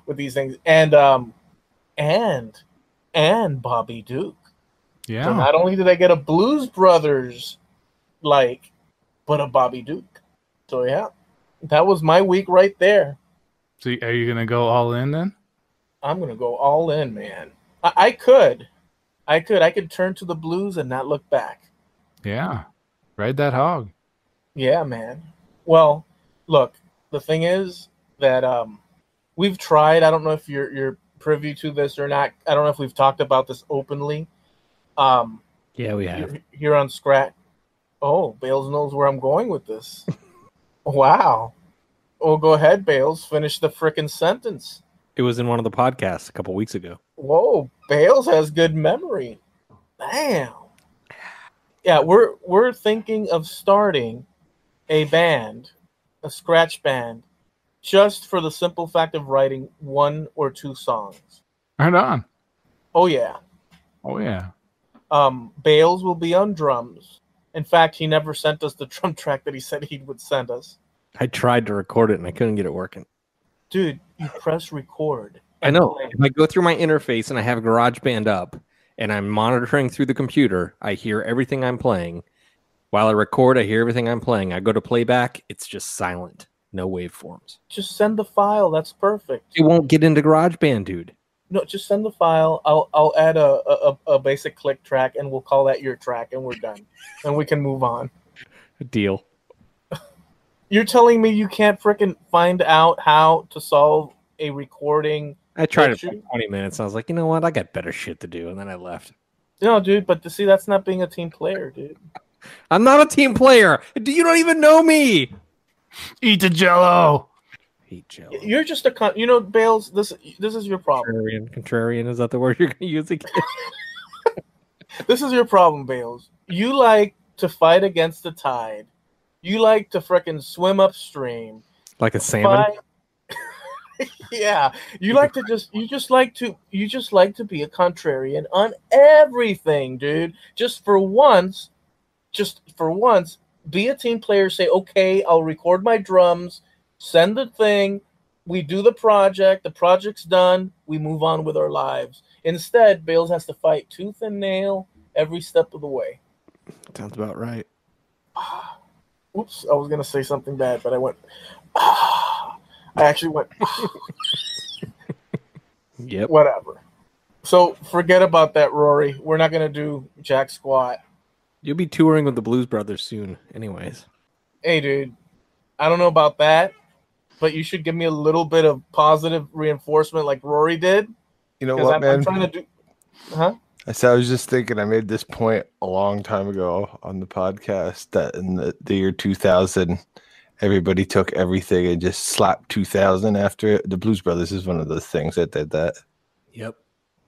with these things. And and Bobby Duke. Yeah. So not only did I get a Blues Brothers but a Bobby Duke. So yeah, that was my week right there. So are you gonna go all in then? I'm gonna go all in, man. I could turn to the Blues and not look back. Yeah. Ride that hog. Yeah, man. Well, look, the thing is that we've tried. I don't know if you're privy to this or not. I don't know if we've talked about this openly. Yeah, we have. Here on Scratch. Oh, Bales knows where I'm going with this. Wow. Well, go ahead, Bales. Finish the frickin' sentence. It was in one of the podcasts a couple weeks ago. Whoa, Bales has good memory. Damn. Yeah, we're thinking of starting a band, a scratch band, just for the simple fact of writing 1 or 2 songs. Right on. Oh yeah. Oh yeah. Bales will be on drums. In fact, he never sent us the drum track that he said he would send us. I tried to record it and I couldn't get it working. Dude, you press record. I know. Play. If I go through my interface and I have GarageBand up and I'm monitoring through the computer, I hear everything I'm playing. While I record, I hear everything I'm playing. I go to playback, it's just silent. No waveforms. Just send the file. That's perfect. It won't get into GarageBand, dude. No, just send the file. I'll add a basic click track, and we'll call that your track, and we're done. And we can move on. Deal. You're telling me you can't frickin' find out how to solve a recording? I tried it issue? for 20 minutes. I was like, you know what? I got better shit to do. And then I left. No, dude, but see, that's not being a team player, dude. I'm not a team player. You don't even know me. Eat the Jello. Eat Jello. You're just Bales. This is your problem. Contrarian. Is that the word you're going to use again? This is your problem, Bales. You like to fight against the tide. You like to frickin' swim upstream. Like a salmon? Yeah. You just like to be a contrarian on everything, dude. Just for once, be a team player, say, okay, I'll record my drums, send the thing, we do the project's done, we move on with our lives. Instead, Bales has to fight tooth and nail every step of the way. Sounds about right. Oops, I was going to say something bad, but I went, I actually went, Yep. Whatever. So forget about that, Rory. We're not going to do jack squat. You'll be touring with the Blues Brothers soon, anyways. Hey, dude, I don't know about that, but you should give me a little bit of positive reinforcement like Rory did. You know what, man? I'm trying to do... Huh? I was just thinking, I made this point a long time ago on the podcast that in the year 2000, everybody took everything and just slapped 2000 after it. The Blues Brothers is one of those things that did that. Yep.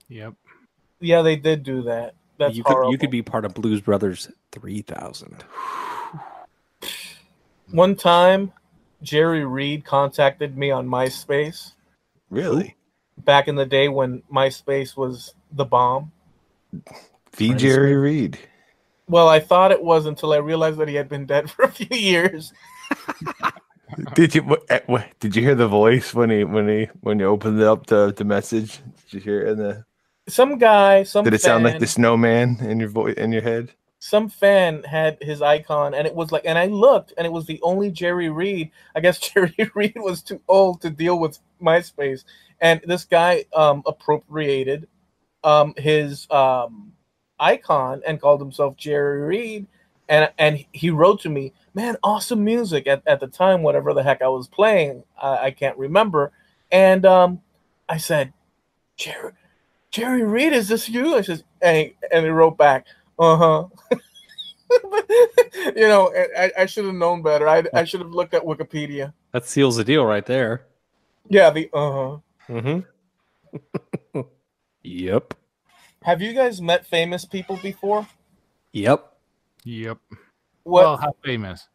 Yeah, they did do that. That's you horrible. could be part of Blues Brothers 3000. One time, Jerry Reed contacted me on MySpace. Really? Back in the day when MySpace was the bomb. The Jerry Reed. Well, I thought it was until I realized that he had been dead for a few years. Did you hear the voice when you opened up the message? Did you hear it in the? Did it sound like the snowman in your head? Some fan had his icon, and it was like, and I looked, and it was the only Jerry Reed. I guess Jerry Reed was too old to deal with MySpace, and this guy appropriated his icon and called himself Jerry Reed, and he wrote to me, man, awesome music at the time, whatever the heck I was playing, I can't remember, and I said, Jerry Reed, is this you? I said, and he wrote back, I should have known better. I should have looked at Wikipedia. That seals the deal right there. Yeah, Mm-hmm. Yep. Have you guys met famous people before? Yep. What? Well, how famous?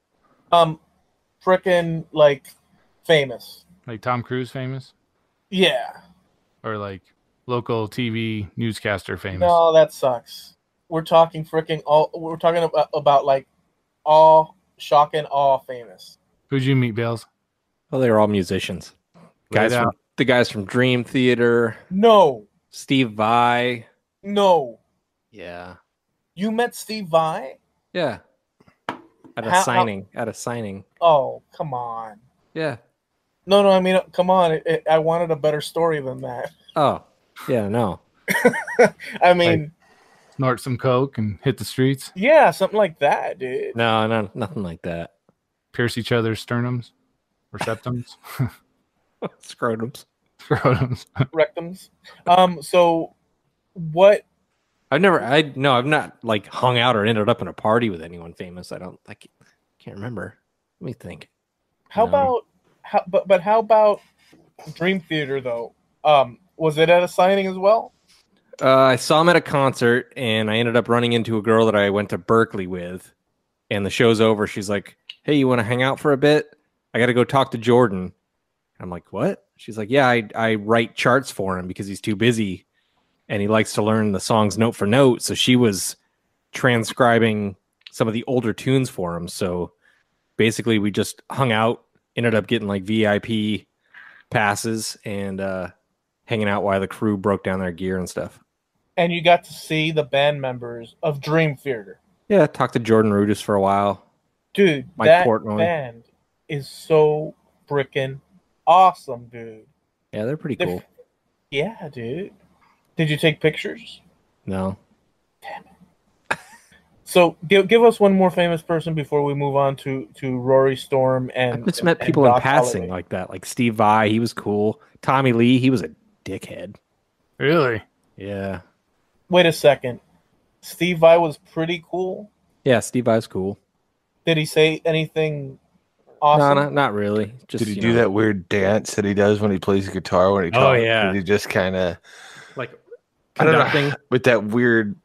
Frickin' like famous. Like Tom Cruise famous? Yeah. Or like local TV newscaster famous? No, that sucks. We're talking we're talking about like shock and awe famous. Who'd you meet, Bales? Well, they were all musicians. The guys from Dream Theater. No. Steve Vai. No. Yeah. You met Steve Vai? Yeah. At a signing. Oh, come on. Yeah. No, I mean, come on. I wanted a better story than that. Oh. Yeah, no. I mean, Snort some coke and hit the streets. yeah, something like that, dude. No, nothing like that. Pierce each other's sternums or septums. Scrotums. Scrotums. Rectums. So what? I've not like hung out or ended up in a party with anyone famous. I can't remember. Let me think. How about how about Dream Theater though? Was it at a signing as well? I saw him at a concert, and I ended up running into a girl that I went to Berkeley with. And the show's over. She's like, "Hey, you want to hang out for a bit? I got to go talk to Jordan." I'm like, "What?" She's like, "Yeah, I write charts for him because he's too busy, and he likes to learn the songs note for note." So she was transcribing some of the older tunes for him. So basically, we just hung out, ended up getting like VIP passes, and hanging out while the crew broke down their gear and stuff. And you got to see the band members of Dream Theater. Yeah, talked to Jordan Rudess for a while. Dude, Mike that Portnoy. band is so freaking awesome, dude. Yeah, they're pretty cool. Yeah, dude. Did you take pictures? No. Damn it. So give us one more famous person before we move on to Rory Storm and I just met people in passing like that, like Steve Vai. He was cool. Tommy Lee, he was a dickhead. Really? Yeah. Wait a second. Steve Vai was pretty cool. Yeah, Steve Vai's cool. Did he say anything awesome? No, not really. Just Did he do that weird dance that he does when he plays guitar when he talks? Oh, yeah. Did he just kind of like conducting with that weird?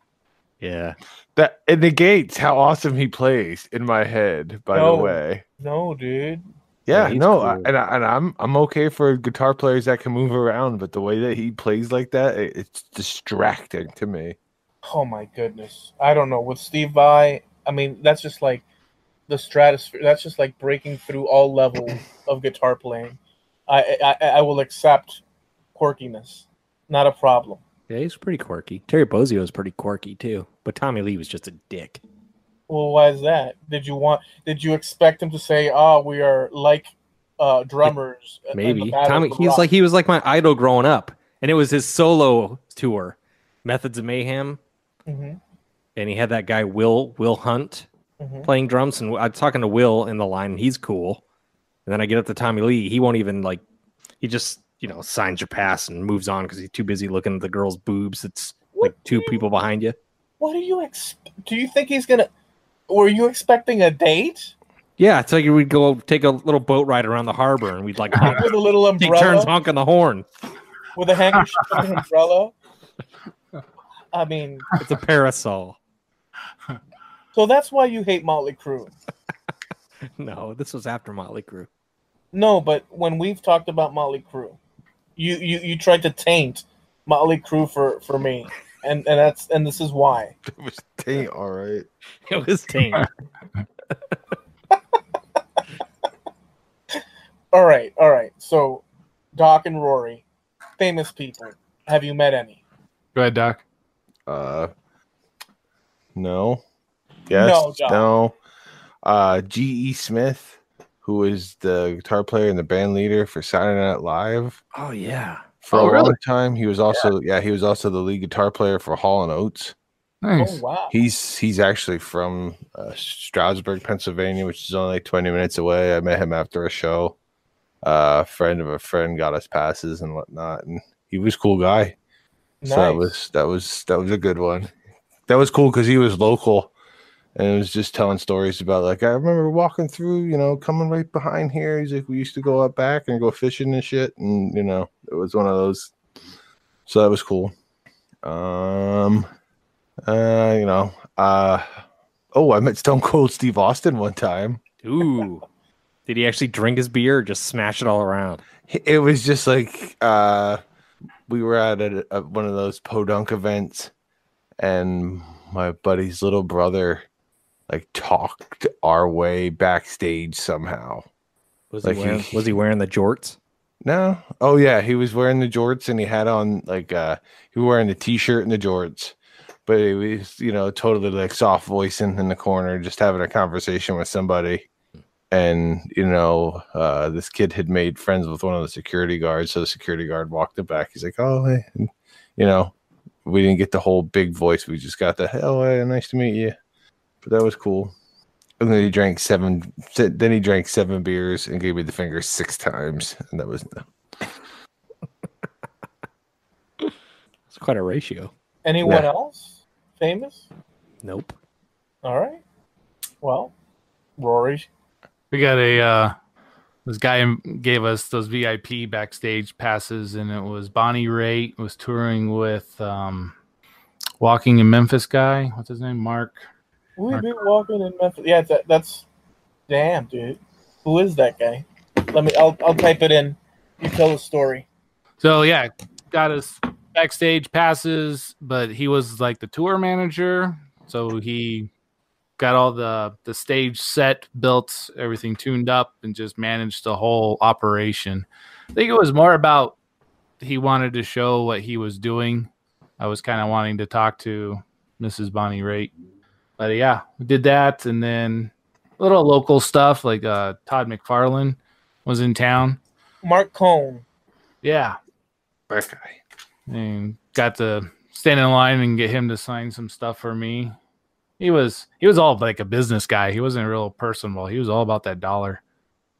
Yeah. That it negates how awesome he plays in my head. By the way, no, dude. Yeah, he's no, cool. and I'm okay for guitar players that can move around, but the way that he plays like that, it's distracting to me. Oh my goodness. I don't know. With Steve Vai, I mean, that's just like the stratosphere. That's just like breaking through all levels of guitar playing. I will accept quirkiness. Not a problem. Yeah, he's pretty quirky. Terry Bozzio is pretty quirky too, but Tommy Lee was just a dick. Well, why is that? Did you expect him to say, "Oh, we are like drummers"? Maybe Tommy. He was like my idol growing up, and it was his solo tour, Methods of Mayhem, and he had that guy Will Hunt playing drums, and I'm talking to Will in the line, and he's cool. And then I get up to Tommy Lee, he won't even like, he just signs your pass and moves on because he's too busy looking at the girl's boobs. It's like two people behind you. What do you do you think he's gonna? Were you expecting a date? Yeah, it's like we'd go take a little boat ride around the harbor, and we'd like with a little umbrella, take turns honking the horn with a handkerchief and an umbrella. I mean, it's a parasol. So that's why you hate Motley Crue. No, this was after Motley Crue. No, but when we've talked about Motley Crue, you tried to taint Motley Crue for me. And this is why. It was taint, all right. It was taint. All right. So, Doc and Rory, famous people. Have you met any? Go ahead, Doc. No. Yes. No. G.E. Smith, who is the guitar player and the band leader for Saturday Night Live. Oh yeah. For a long time, he was also the lead guitar player for Hall & Oates. Nice. Oh wow. He's actually from Stroudsburg, Pennsylvania, which is only like 20 minutes away. I met him after a show. A friend of a friend got us passes and whatnot, and he was a cool guy. Nice. So that was a good one. That was cool because he was local, and it was just telling stories about like I remember walking through, coming right behind here. He's like, we used to go up back and go fishing and shit, and it was one of those. So that was cool. I met Stone Cold Steve Austin one time. Ooh. Did he actually drink his beer or just smash it all around? It was just like we were at one of those podunk events, and my buddy's little brother like talked our way backstage somehow. Was he wearing the jorts? No. Oh yeah, he was wearing the jorts and he had on like he was wearing the t-shirt and the jorts. But he was, totally like soft voicing in the corner, just having a conversation with somebody. And this kid had made friends with one of the security guards, so the security guard walked it back. He's like, "Oh, hey," and, we didn't get the whole big voice. We just got the "Hell, hey, nice to meet you." But that was cool. And then he drank 7. Then he drank 7 beers and gave me the finger 6 times, and that was. It's quite a ratio. Anyone else famous? Nope. All right. Well, Rory. We got this guy gave us those VIP backstage passes, and it was Bonnie Raitt was touring with Walking in Memphis guy. What's his name? Mark. We've been walking in Memphis. Yeah, that's damn, dude. Who is that guy? I'll type it in. You tell the story. So yeah, got us backstage passes, but he was like the tour manager, so he got all the stage set built, everything tuned up, and just managed the whole operation. I think it was more about he wanted to show what he was doing. I was kind of wanting to talk to Mrs. Bonnie Raitt. But yeah, we did that, and then a little local stuff like Todd McFarlane was in town. Mark Cohn. Yeah. That guy. And got to stand in line and get him to sign some stuff for me. He was all like a business guy. He wasn't real personable. He was all about that dollar.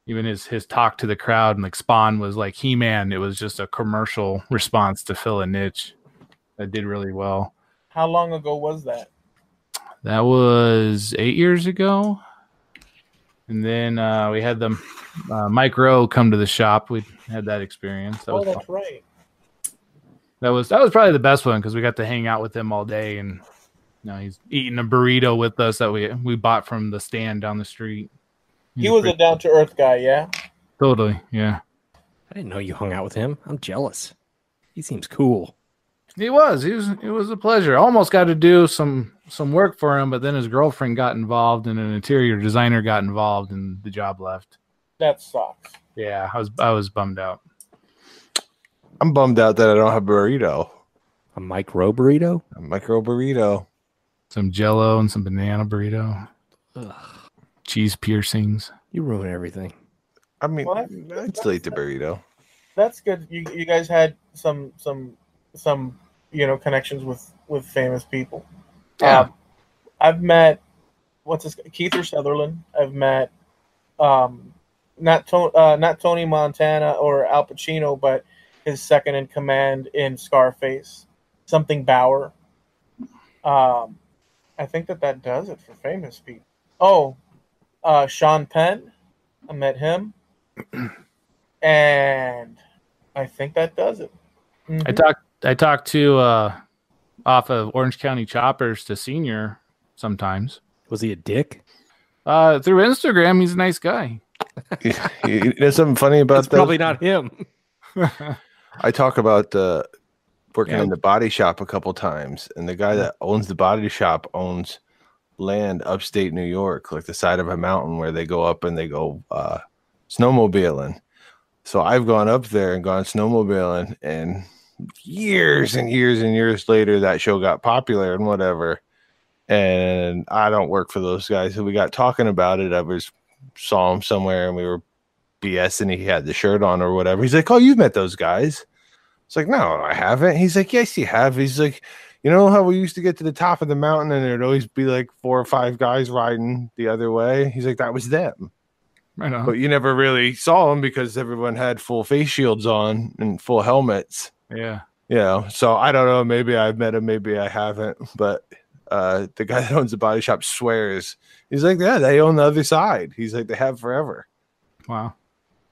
Even his talk to the crowd and like Spawn was like He-Man. It was just a commercial response to fill a niche that did really well. How long ago was that? That was 8 years ago. And then we had the Mike Rowe come to the shop. We had that experience. That was that's fun. right. That was probably the best one because we got to hang out with him all day, and he's eating a burrito with us that we bought from the stand down the street. He was a down to earth guy, yeah. Totally, yeah. I didn't know you hung out with him. I'm jealous. He seems cool. He was. It was a pleasure. I almost got to do some work for him, but then his girlfriend got involved, and an interior designer got involved, and the job left. That sucks. Yeah, I was bummed out. I'm bummed out that I don't have a burrito. A micro burrito? A micro burrito. Some Jello and some banana burrito. Ugh. Cheese piercings. You ruin everything. I mean, I'd still eat the burrito. That's good. You guys had some connections with famous people. Yeah. I've met Keith Sutherland. I've met not Tony Montana or Al Pacino, but his second in command in Scarface, something Bauer. I think that does it for famous people. Oh, Sean Penn. I met him, and I think that does it. Mm-hmm. I talked to off of Orange County Choppers to Senior sometimes. Was he a dick? Through Instagram, he's a nice guy. There's something funny about that. Probably not him. I talk about working in the body shop a couple times, and the guy that owns the body shop owns land upstate New York, like the side of a mountain where they go up and they go snowmobiling. So I've gone up there and gone snowmobiling, and years and years and years later, that show got popular and whatever. And I don't work for those guys. So we got talking about it. Saw him somewhere and we were BSing. He had the shirt on or whatever. He's like, "Oh, you've met those guys?" It's like, "No, I haven't." He's like, "Yes, you have." He's like, "You know how we used to get to the top of the mountain and there'd always be like 4 or 5 guys riding the other way?" He's like, "That was them." Right on. But you never really saw them because everyone had full face shields on and full helmets. Yeah. So I don't know. Maybe I've met him, maybe I haven't. But the guy that owns the body shop swears. He's like, "Yeah, they own the other side." He's like, "They have forever." Wow.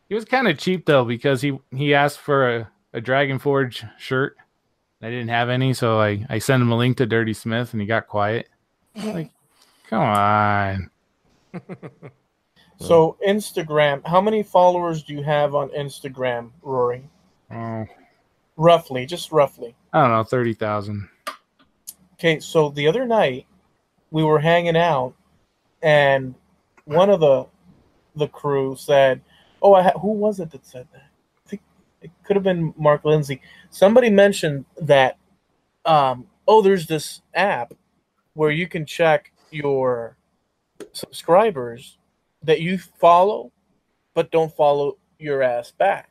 He was kind of cheap though because he asked for a Dragon Forge shirt. I didn't have any, so I sent him a link to Dirty Smith, and he got quiet. Like, come on. So Instagram, how many followers do you have on Instagram, Rory? Just roughly. I don't know, 30,000. Okay, so the other night we were hanging out, and one of the crew said, "Oh, who was it that said that?" it could have been Mark Lindsay. Somebody mentioned that, there's this app where you can check your subscribers that you follow, but don't follow your ass back,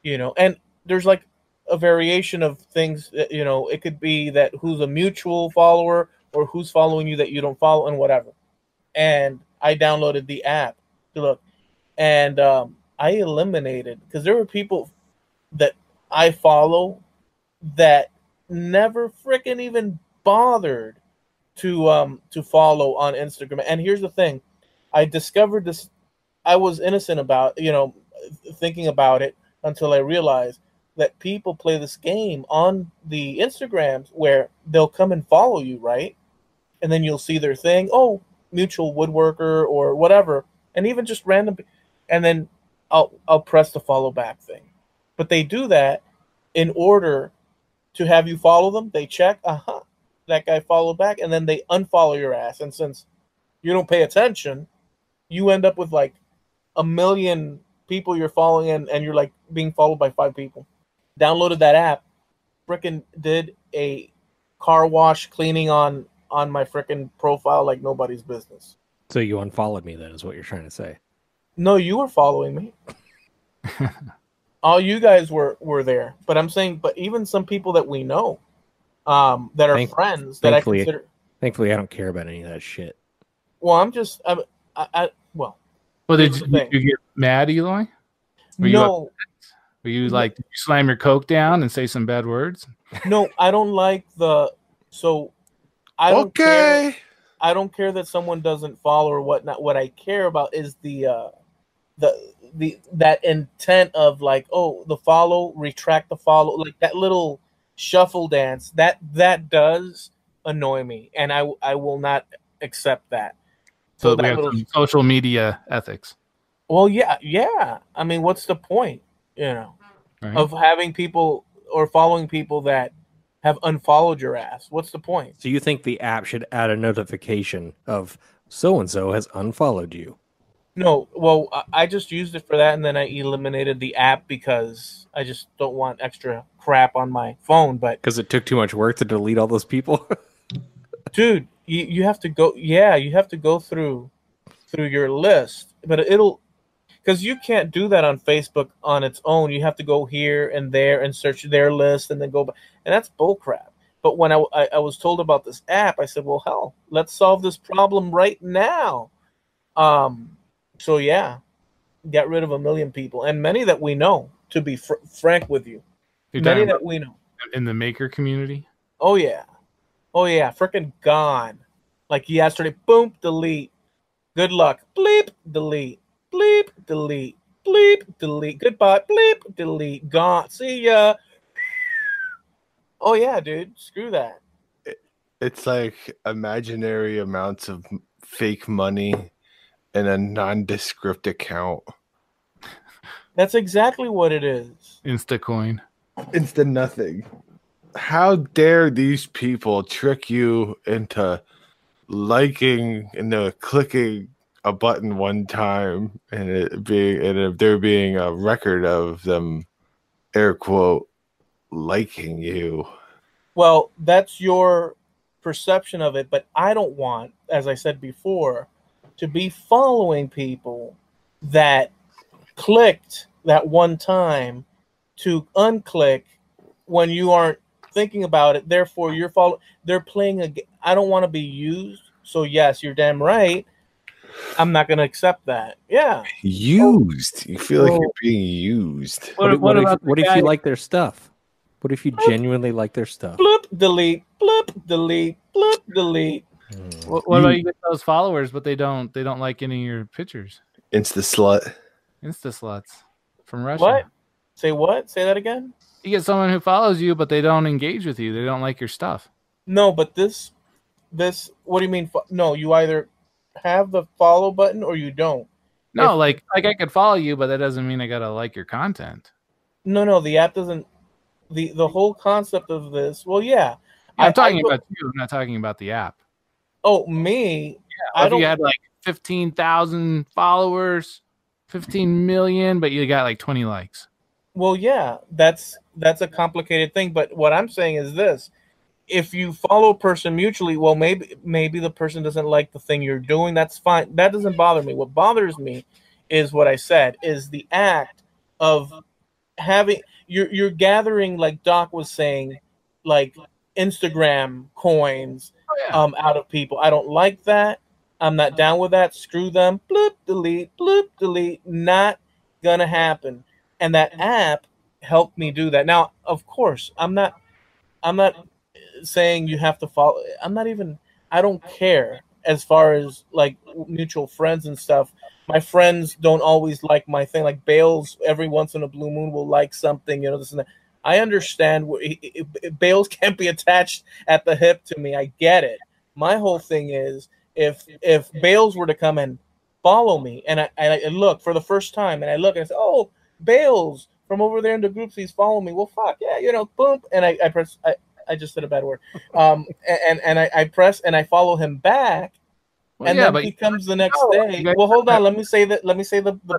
and there's like a variation of things that, it could be that who's a mutual follower or who's following you that you don't follow and whatever. And I downloaded the app to look, and I eliminated, because there were people that I follow that never freaking even bothered to follow on Instagram. And here's the thing, I discovered this. I was innocent about, thinking about it until I realized that people play this game on the Instagrams where they'll come and follow you, right? And then you'll see their thing, mutual woodworker or whatever, and even just random, and then I'll press the follow back thing. But they do that in order to have you follow them. They check, that guy followed back, and then they unfollow your ass. And since you don't pay attention, you end up with like 1 million people you're following, and you're like being followed by 5 people. Downloaded that app, frickin' did a car wash cleaning on my frickin' profile like nobody's business. So you unfollowed me, then, is what you're trying to say? No, you were following me. All you guys were there. But I'm saying, but even some people that we know, that are friends that I consider. Thankfully, I don't care about any of that shit. Well, I'm just, Well, did you get mad, Eloy? No. Were you like, did you slam your Coke down and say some bad words? No, I don't like I don't care. I don't care that someone doesn't follow or whatnot. What I care about is that intent of like, the follow, retract the follow, like that little shuffle dance. That does annoy me, and I will not accept that. So we have some social media ethics. Well, yeah. I mean, what's the point, of having people or following people that have unfollowed your ass? What's the point? So you think the app should add a notification of so-and-so has unfollowed you? No, well, I just used it for that, and then I eliminated the app because I just don't want extra crap on my phone. But because it took too much work to delete all those people? Dude, you have to go. Yeah, you have to go through your list, but because you can't do that on Facebook on its own. You have to go here and there and search their list and then go back, and that's bullcrap. But when I was told about this app, I said, well, hell, let's solve this problem right now. So yeah, got rid of 1 million people, and many that we know. To be frank with you, many that we know in the maker community. Oh yeah, freaking gone. Like yesterday, boom, delete. Good luck. Bleep, delete. Bleep, delete. Bleep, delete. Goodbye. Bleep, delete. Gone. See ya. Oh yeah, dude. Screw that. It's like imaginary amounts of fake money in a nondescript account. That's exactly what it is. Instacoin. Insta nothing. How dare these people trick you into liking and clicking a button one time and there being a record of them, air quote, liking you? Well, that's your perception of it, but I don't want, as I said before, to be following people that clicked that one time to unclick when you aren't thinking about it. Therefore, they're playing I don't want to be used. So yes, you're damn right. I'm not going to accept that. Yeah. Used. You feel like you're being used. What if you like their stuff? What if you genuinely like their stuff? Bloop, delete. Bloop, delete. Bloop, delete. What about you get those followers, but they don't like any of your pictures? Insta slut. Insta sluts from Russia. What? Say what? Say that again? You get someone who follows you, but they don't engage with you. They don't like your stuff. No, but this, what do you mean? No, you either have the follow button or you don't. No, like I could follow you, but that doesn't mean I gotta like your content. No, the app doesn't. The whole concept of this. Well, yeah. I'm talking about you. I'm not talking about the app. Oh, me? Yeah. If you had like 15,000 followers, 15 million, but you got like 20 likes. Well, yeah, that's a complicated thing. But what I'm saying is this: if you follow a person mutually, well, maybe the person doesn't like the thing you're doing. That's fine. That doesn't bother me. What bothers me is what I said is the act of having you're gathering, like Doc was saying, like Instagram coins Oh, yeah. out of people. I don't like that. I'm not down with that. Screw them. Bloop delete. Bloop delete. Not gonna happen. And that app helped me do that. Now, of course, I'm not saying you have to follow. I'm not even. I don't care as far as like mutual friends and stuff. My friends don't always like my thing. Like Bales, every once in a blue moon will like something, this and that. I understand. Bales can't be attached at the hip to me. I get it. My whole thing is if Bales were to come and follow me, and I look for the first time, and I look and I say, "Oh, Bales from over there in the groups, he's following me." Well, fuck yeah, boom, and I press. I just said a bad word. And I press and I follow him back, Well, and yeah, then but he comes the next No, day. you guys- Well, hold on. Let me say the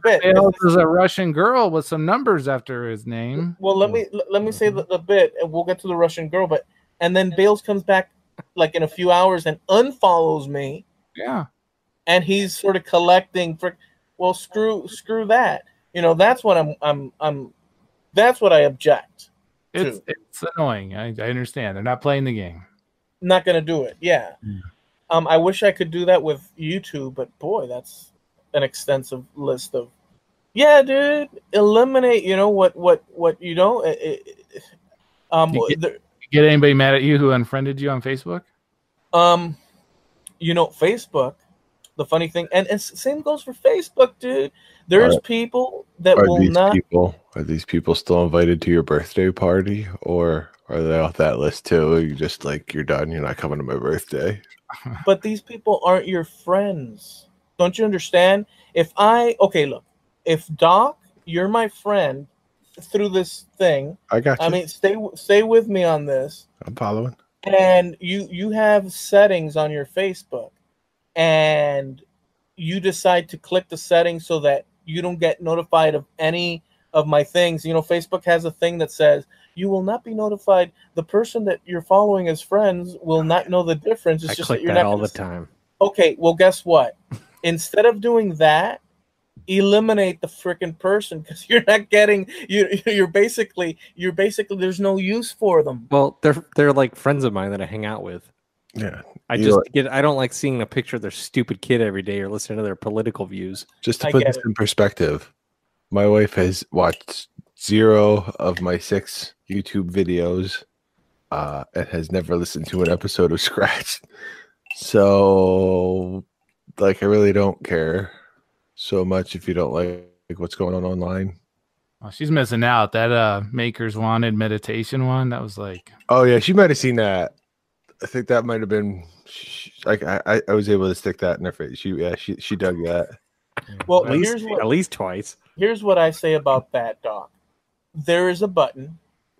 bit. Bales is a Russian girl with some numbers after his name. Well, let me say the bit, and we'll get to the Russian girl. But and then Bales comes back like in a few hours and unfollows me, Yeah. and he's sort of collecting for. Well, screw that. That's what I'm. That's what I object. It's annoying. I understand. They're not playing the game. Not gonna do it. Yeah. I wish I could do that with YouTube, but boy, that's an extensive list of. Yeah, dude, eliminate. What you don't. Get anybody mad at you who unfriended you on Facebook? Facebook. The funny thing, and same goes for Facebook, dude. There's people that will not. Are these people still invited to your birthday party, or are they off that list too? You just like you're done. You're not coming to my birthday. But these people aren't your friends. Don't you understand? Look, if Doc, you're my friend through this thing. I got you. I mean, stay with me on this. I'm following. And you have settings on your Facebook, and you decide to click the settings so that you don't get notified of any of my things. Facebook has a thing that says you will not be notified. The person that you're following as friends will not know the difference. It's I just click that you're that not all gonna the time. Okay, well, guess what? Instead of doing that, eliminate the freaking person, because you're not getting you're basically there's no use for them. Well, they're like friends of mine that I hang out with. Yeah. I don't like seeing a picture of their stupid kid every day or listening to their political views. Just to put this in perspective, my wife has watched 0 of my 6 YouTube videos and has never listened to an episode of Scratch. So, like, I really don't care so much if you don't like what's going on online. Oh, she's missing out. That Makers Wanted meditation one, that was like... Oh, yeah, she might have seen that. I think that might have been... Like, I was able to stick that in her face. She dug that. Well, at least twice. Here's what I say about that, Doc. There is a button.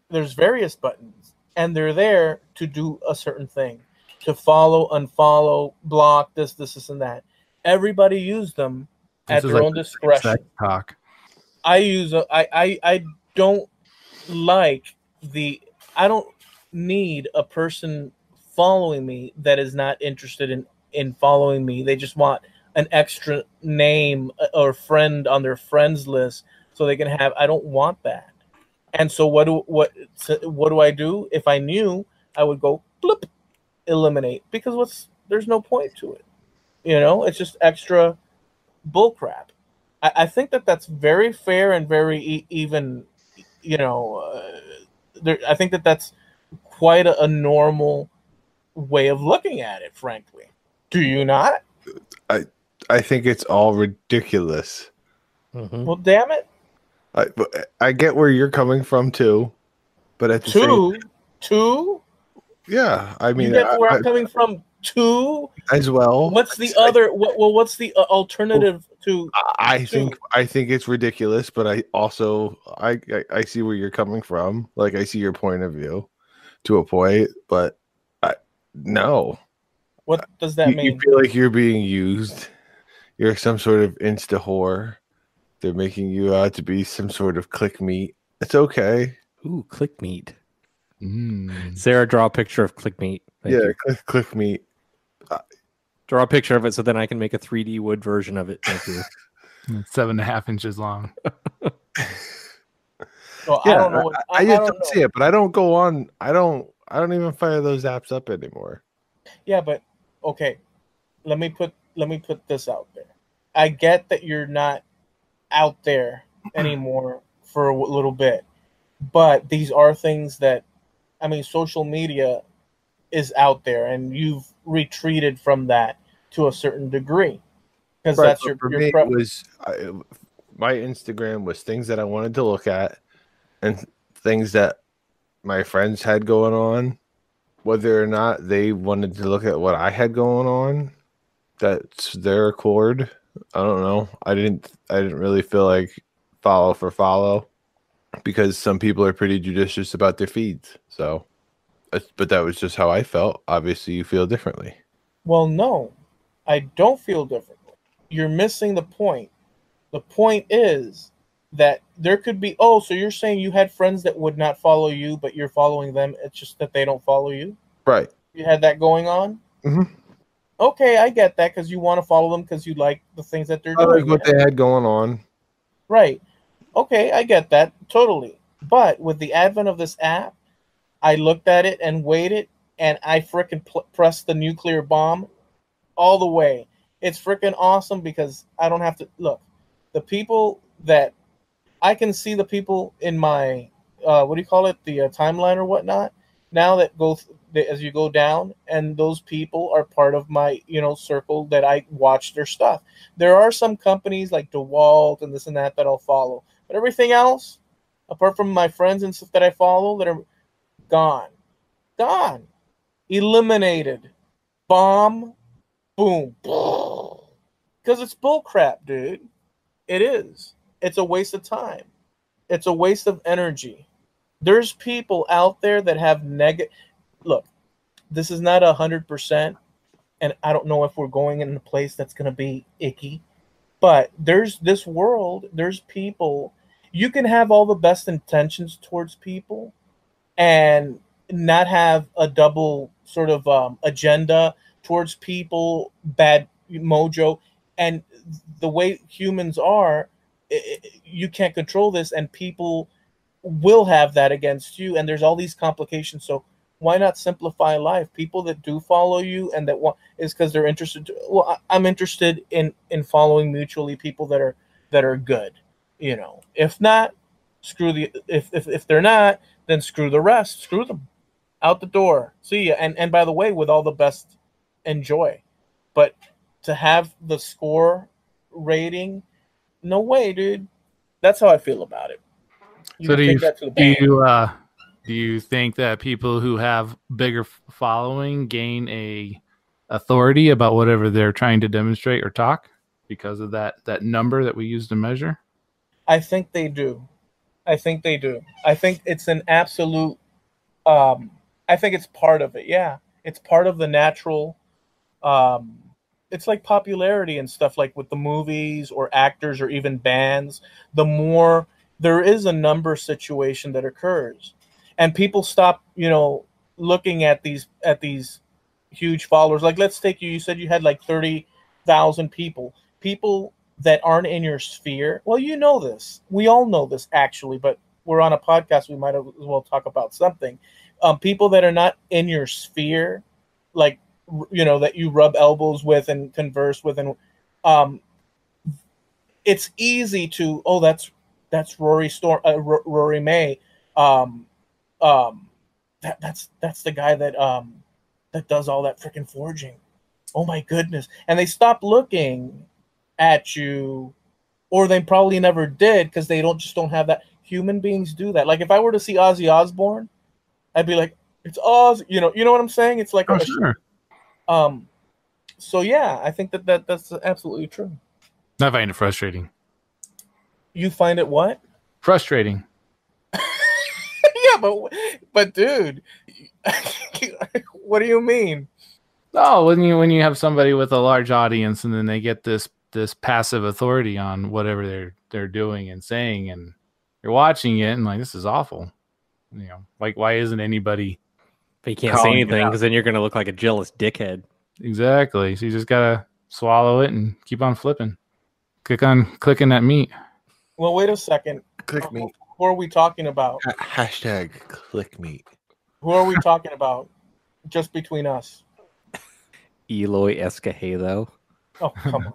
There's various buttons, and they're there to do a certain thing, to follow, unfollow, block, this, and that. Everybody use them at their own discretion. Talk. I don't like I don't need a person following me that is not interested in following me. They just want an extra name or friend on their friends list so they can have. I don't want that. And so what do I do? If I knew, I would go blip, eliminate, because there's no point to it. It's just extra bullcrap. I think that's very fair and very even. I think that's quite a normal way of looking at it. Frankly, do you not? I think it's all ridiculous. Mm-hmm. Well, damn it. I get where you're coming from too, but at the two. Yeah, I mean, you get where I'm coming from too. As well. What's the other? What's the alternative to? I think it's ridiculous, but I also I see where you're coming from. Like, I see your point of view to a point, but no. What does that mean? You feel like you're being used. You're some sort of insta whore. They're making you out to be some sort of click meat, It's okay. Ooh, click meet. Mm. Sarah, draw a picture of click meet. Thank you. Click meet. Draw a picture of it so then I can make a 3D wood version of it. Thank you. It's 7.5 inches long. Well, Yeah, I don't know what I I just don't don't see know. it, but I don't go on. I don't even fire those apps up anymore. Yeah, but okay. Let me put this out there. I get that you're not out there anymore for a little bit, but these are things that, I mean, social media is out there, and you've retreated from that to a certain degree because Right, that's but for your me, prep. it was my Instagram was things that I wanted to look at and things that my friends had going on, whether or not they wanted to look at what I had going on. That's their accord. I don't know. I didn't really feel like follow for follow because some people are pretty judicious about their feeds. So, but that was just how I felt. Obviously, you feel differently. Well, no, I don't feel differently. You're missing the point. The point is that there could be, oh, so you're saying you had friends that would not follow you, but you're following them. It's just that they don't follow you. Right. You had that going on. Mm-hmm. Okay, I get that because you want to follow them because you like the things that they're I like doing. what they had going on. Right. Okay, I get that totally. But with the advent of this app, I looked at it and waited, and I frickin' pressed the nuclear bomb all the way. It's frickin' awesome because I don't have to look. The people that I can see, the people in my what do you call it, the timeline or whatnot, now that as you go down, and those people are part of my circle that I watch their stuff. There are some companies like DeWalt and this and that I'll follow, but everything else, apart from my friends and stuff that I follow, that are gone, eliminated, bomb, boom, because it's bullcrap, dude. It is. It's a waste of time. It's a waste of energy. There's people out there that have negative. Look, this is not 100%, and I don't know if we're going in a place that's going to be icky. But there's this world. There's people. You can have all the best intentions towards people, and not have a double sort of agenda towards people, bad mojo, and the way humans are, you can't control this, and people will have that against you, and there's all these complications. So why not simplify life? People that do follow you and that want is because they're interested. Well, I'm interested in following mutually people that are good. If not, screw the if they're not, then screw the rest. Screw them out the door. See ya. And by the way, with all the best, enjoy. But to have the score rating, no way, dude. That's how I feel about it. You So can take that to the bank. do you think that people who have bigger following gain a authority about whatever they're trying to demonstrate or talk because of that number that we use to measure? I think they do. I think they do. I think it's an absolute. I think it's part of it. Yeah, it's part of the natural. Um, it's like popularity and stuff, like with the movies or actors or even bands. The more there is a number situation that occurs, and people stop, looking at these huge followers. Like, let's take you. You said you had like 30,000 people. People that aren't in your sphere. Well, you know this. We all know this actually, but we're on a podcast. We might as well talk about something. People that are not in your sphere, like that you rub elbows with and converse with, and it's easy to that's Rory May. Um, that's the guy that does all that freaking forging. Oh my goodness! And they stop looking at you, or they probably never did because they don't have that. Human beings do that. Like if I were to see Ozzy Osbourne, I'd be like, it's Oz. You know what I'm saying? It's like Sure. So yeah, I think that's absolutely true. I find it frustrating. You find it what? Frustrating. Yeah, but dude, what do you mean? Oh, when you have somebody with a large audience and then they get this passive authority on whatever they're doing and saying, and you're watching it and like, this is awful. You know, like, why isn't anybody? But you can't say calling it anything out? because then you're going to look like a jealous dickhead. Exactly. So you just gotta swallow it and keep on flipping. Clicking that meat. Well, wait a second. Click me. Who are we talking about? Hashtag click me. Who are we talking about? Just between us. Eloy Escagedo. Oh, come on.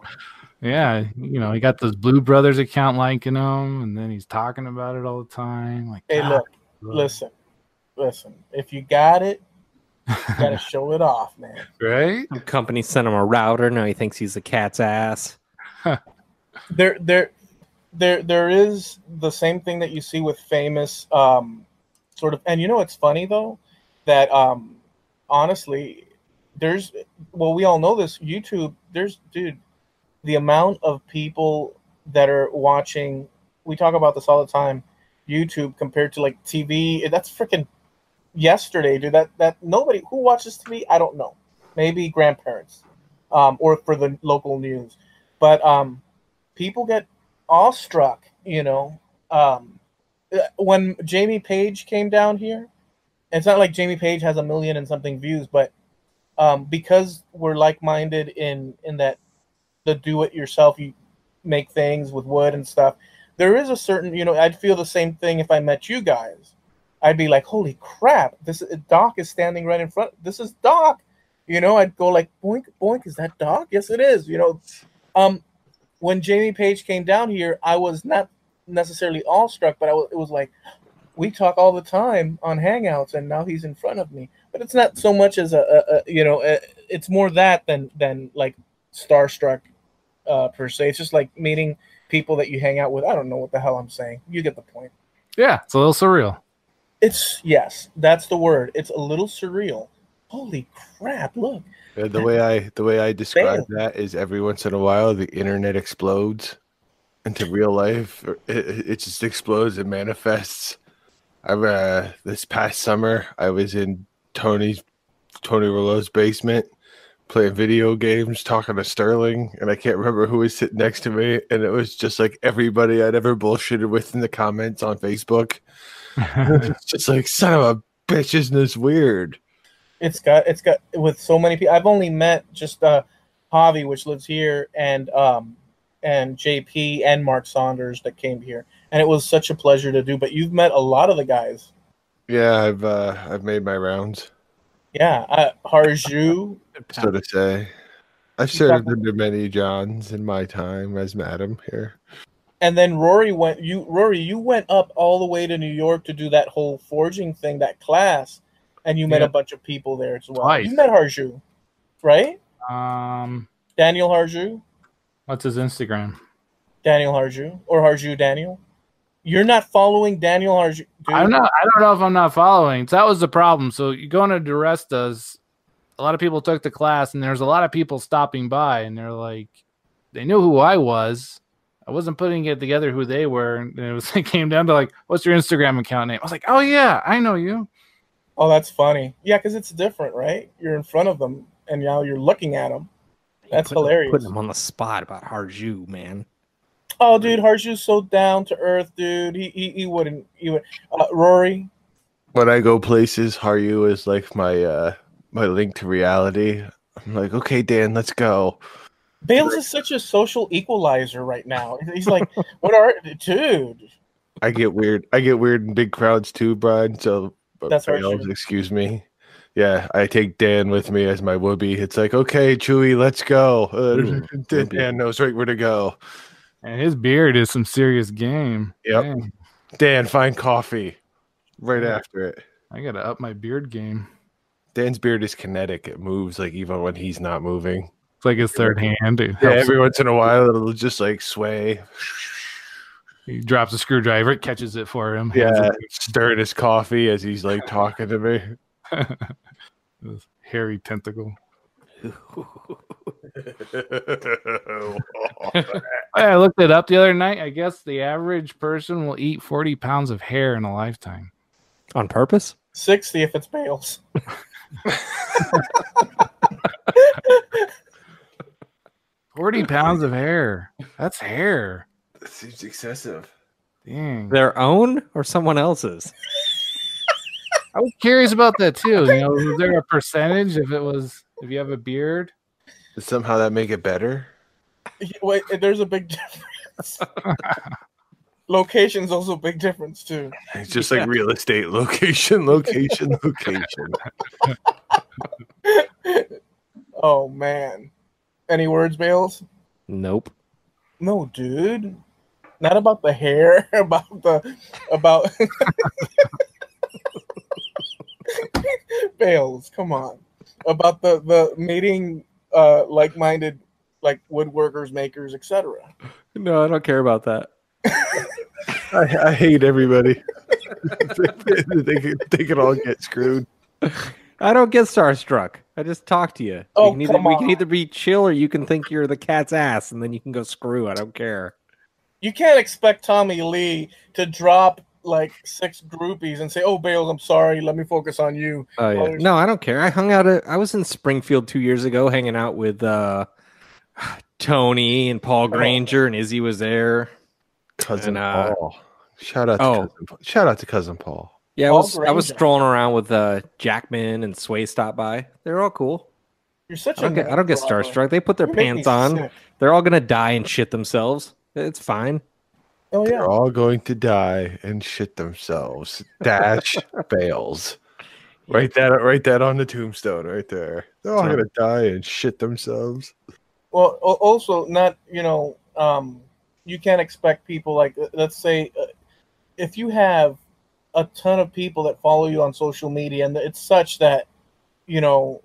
Yeah, you know, he got this Blue Brothers account liking him, and then he's talking about it all the time. Like, Hey, look, listen. If you got it, you gotta show it off, man. right? Some company sent him a router. Now he thinks he's a cat's ass. There is the same thing that you see with famous sort of, and you know it's funny though that honestly we all know this. YouTube, the amount of people that are watching, we talk about this all the time, YouTube compared to like TV, that's freaking yesterday, dude. That nobody who watches TV, I don't know, maybe grandparents or for the local news, but people get awestruck, you know. When Jamie Page came down here, it's not like Jamie Page has 1 million and something views, but because we're like-minded in that the do-it-yourself, you make things with wood and stuff, there is a certain, you know, I'd feel the same thing if I met you guys. I'd be like, holy crap, Doc is standing right in front. This is Doc. You know, I'd go like, boink, boink, is that Doc? Yes, it is. You know, when Jamie Page came down here, I was not necessarily awestruck, but it was like, we talk all the time on Hangouts, and now he's in front of me. But it's not so much as it's more that than like starstruck per se. It's just like meeting people that you hang out with. I don't know what the hell I'm saying. You get the point. Yeah, it's a little surreal. Yes, that's the word. It's a little surreal. Holy crap! Look. The way I describe that is every once in a while the internet explodes into real life. It just explodes and manifests. This past summer I was in Tony Rouleau's basement playing video games, talking to Sterling, and I can't remember who was sitting next to me, and it was just like everybody I'd ever bullshitted with in the comments on Facebook. It's just like, son of a bitch, isn't this weird? It's got with so many people. I've only met just Javi, which lives here, and JP and Mark Saunders that came here, and it was such a pleasure to do. But you've met a lot of the guys. Yeah, I've made my rounds. Yeah, Harju. So to say, I've served under many Johns in my time as madam here. And then Rory, you went up all the way to New York to do that whole forging thing, that class, and you met a bunch of people there as well. Twice. You met Harju, right? Daniel Harju. What's his Instagram? Daniel Harju or Harju Daniel. You're not following Daniel Harju. Dude. I don't know if I'm not following. So that was the problem. So you go into DiResta's, a lot of people took the class, and there's a lot of people stopping by, and they're like, they knew who I was. I wasn't putting it together who they were, and it came down to like, what's your Instagram account name? I was like, oh yeah, I know you. Oh, that's funny. Yeah, because it's different, right? You're in front of them, and now you're looking at them. That's hilarious. Putting him on the spot about Harju, man. Oh, dude, Harju's so down to earth, dude. He wouldn't. Rory. When I go places, Harju is like my link to reality. I'm like, okay, Dan, let's go. Bales is such a social equalizer right now. He's like, what are, dude? I get weird in big crowds too, Brian. So that's Bales, excuse me. Yeah, I take Dan with me as my whoopee. It's like, okay, Chewy, let's go. Dan knows right where to go. And his beard is some serious game. Yep. Dang. Dan, find coffee right after it. I gotta up my beard game. Dan's beard is kinetic. It moves like even when he's not moving. It's like his third hand. Yeah, every once in a while it'll just like sway. He drops a screwdriver, it catches it for him. Yeah, stirring his coffee as he's like talking to me. This hairy tentacle. I looked it up the other night. I guess the average person will eat 40 pounds of hair in a lifetime. On purpose? 60 if it's Bales. 40 pounds of hair. That's hair. That seems excessive. Dang. Their own or someone else's? I was curious about that too. You know, was there a percentage if you have a beard? Does somehow that make it better? Wait, there's a big difference. Location's also a big difference too. It's just like real estate. Location, location, location. Oh man. Any words, Bales? Nope. No, dude. Not about the hair, about Bales, come on. About the meeting like-minded, like woodworkers, makers, etc. No, I don't care about that. I hate everybody. they can all get screwed. I don't get starstruck. I just talk to you. Oh, We come on. can either be chill or you can think you're the cat's ass, and then you can go screw. I don't care. You can't expect Tommy Lee to drop like 6 groupies and say, "Oh, Bales, I'm sorry. Let me focus on you." Oh yeah. No, I don't care. I was in Springfield 2 years ago, hanging out with Tony and Paul Granger, and Izzy was there. Cousin And, Paul. Shout out to cousin Paul. Yeah, Paul I was Granger. strolling around with Jackman and Sway stopped by. They're all cool. You're such I don't get brother. starstruck. They put their You make me pants on. sick. They're all gonna die and shit themselves. It's fine. Oh They're yeah. all going to die and shit themselves. Dash Bales. Write that on the tombstone right there. They're all Sorry. gonna die and shit themselves. Well, also not, you can't expect people like, let's say, if you have a ton of people that follow you on social media, and it's such that, people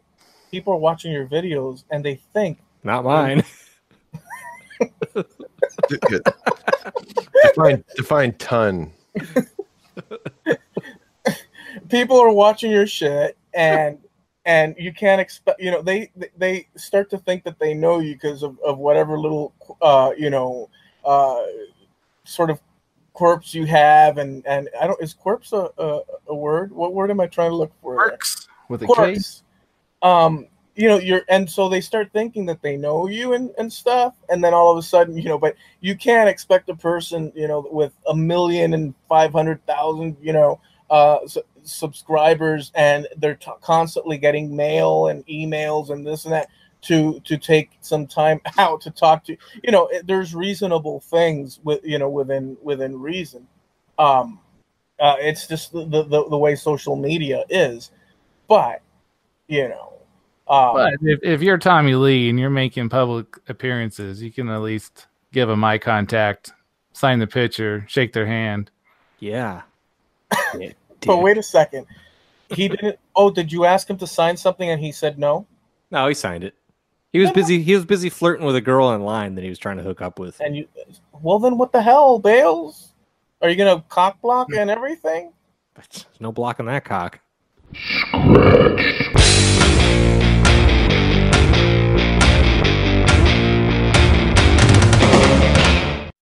are watching your videos and they think, Not mine. Define ton. people are watching your shit and you can't expect, they start to think that they know you because of whatever little, sort of quirks you have. And is quirks a word? What word am I trying to look for? Works with a K. Quirks. And so they start thinking that they know you and stuff, and then all of a sudden, but you can't expect a person, with 1,500,000, subscribers, and they're constantly getting mail and emails and this and that to take some time out to talk to, there's reasonable things within reason. It's just the way social media is, but But if you're Tommy Lee and you're making public appearances, you can at least give them eye contact, sign the picture, shake their hand. Yeah. But wait a second. He didn't. Oh, did you ask him to sign something and he said no? No, he signed it. He was busy. He was busy flirting with a girl in line that he was trying to hook up with. And well, then what the hell, Bales? Are you gonna cock block and everything? There's no blocking that cock. Scratch.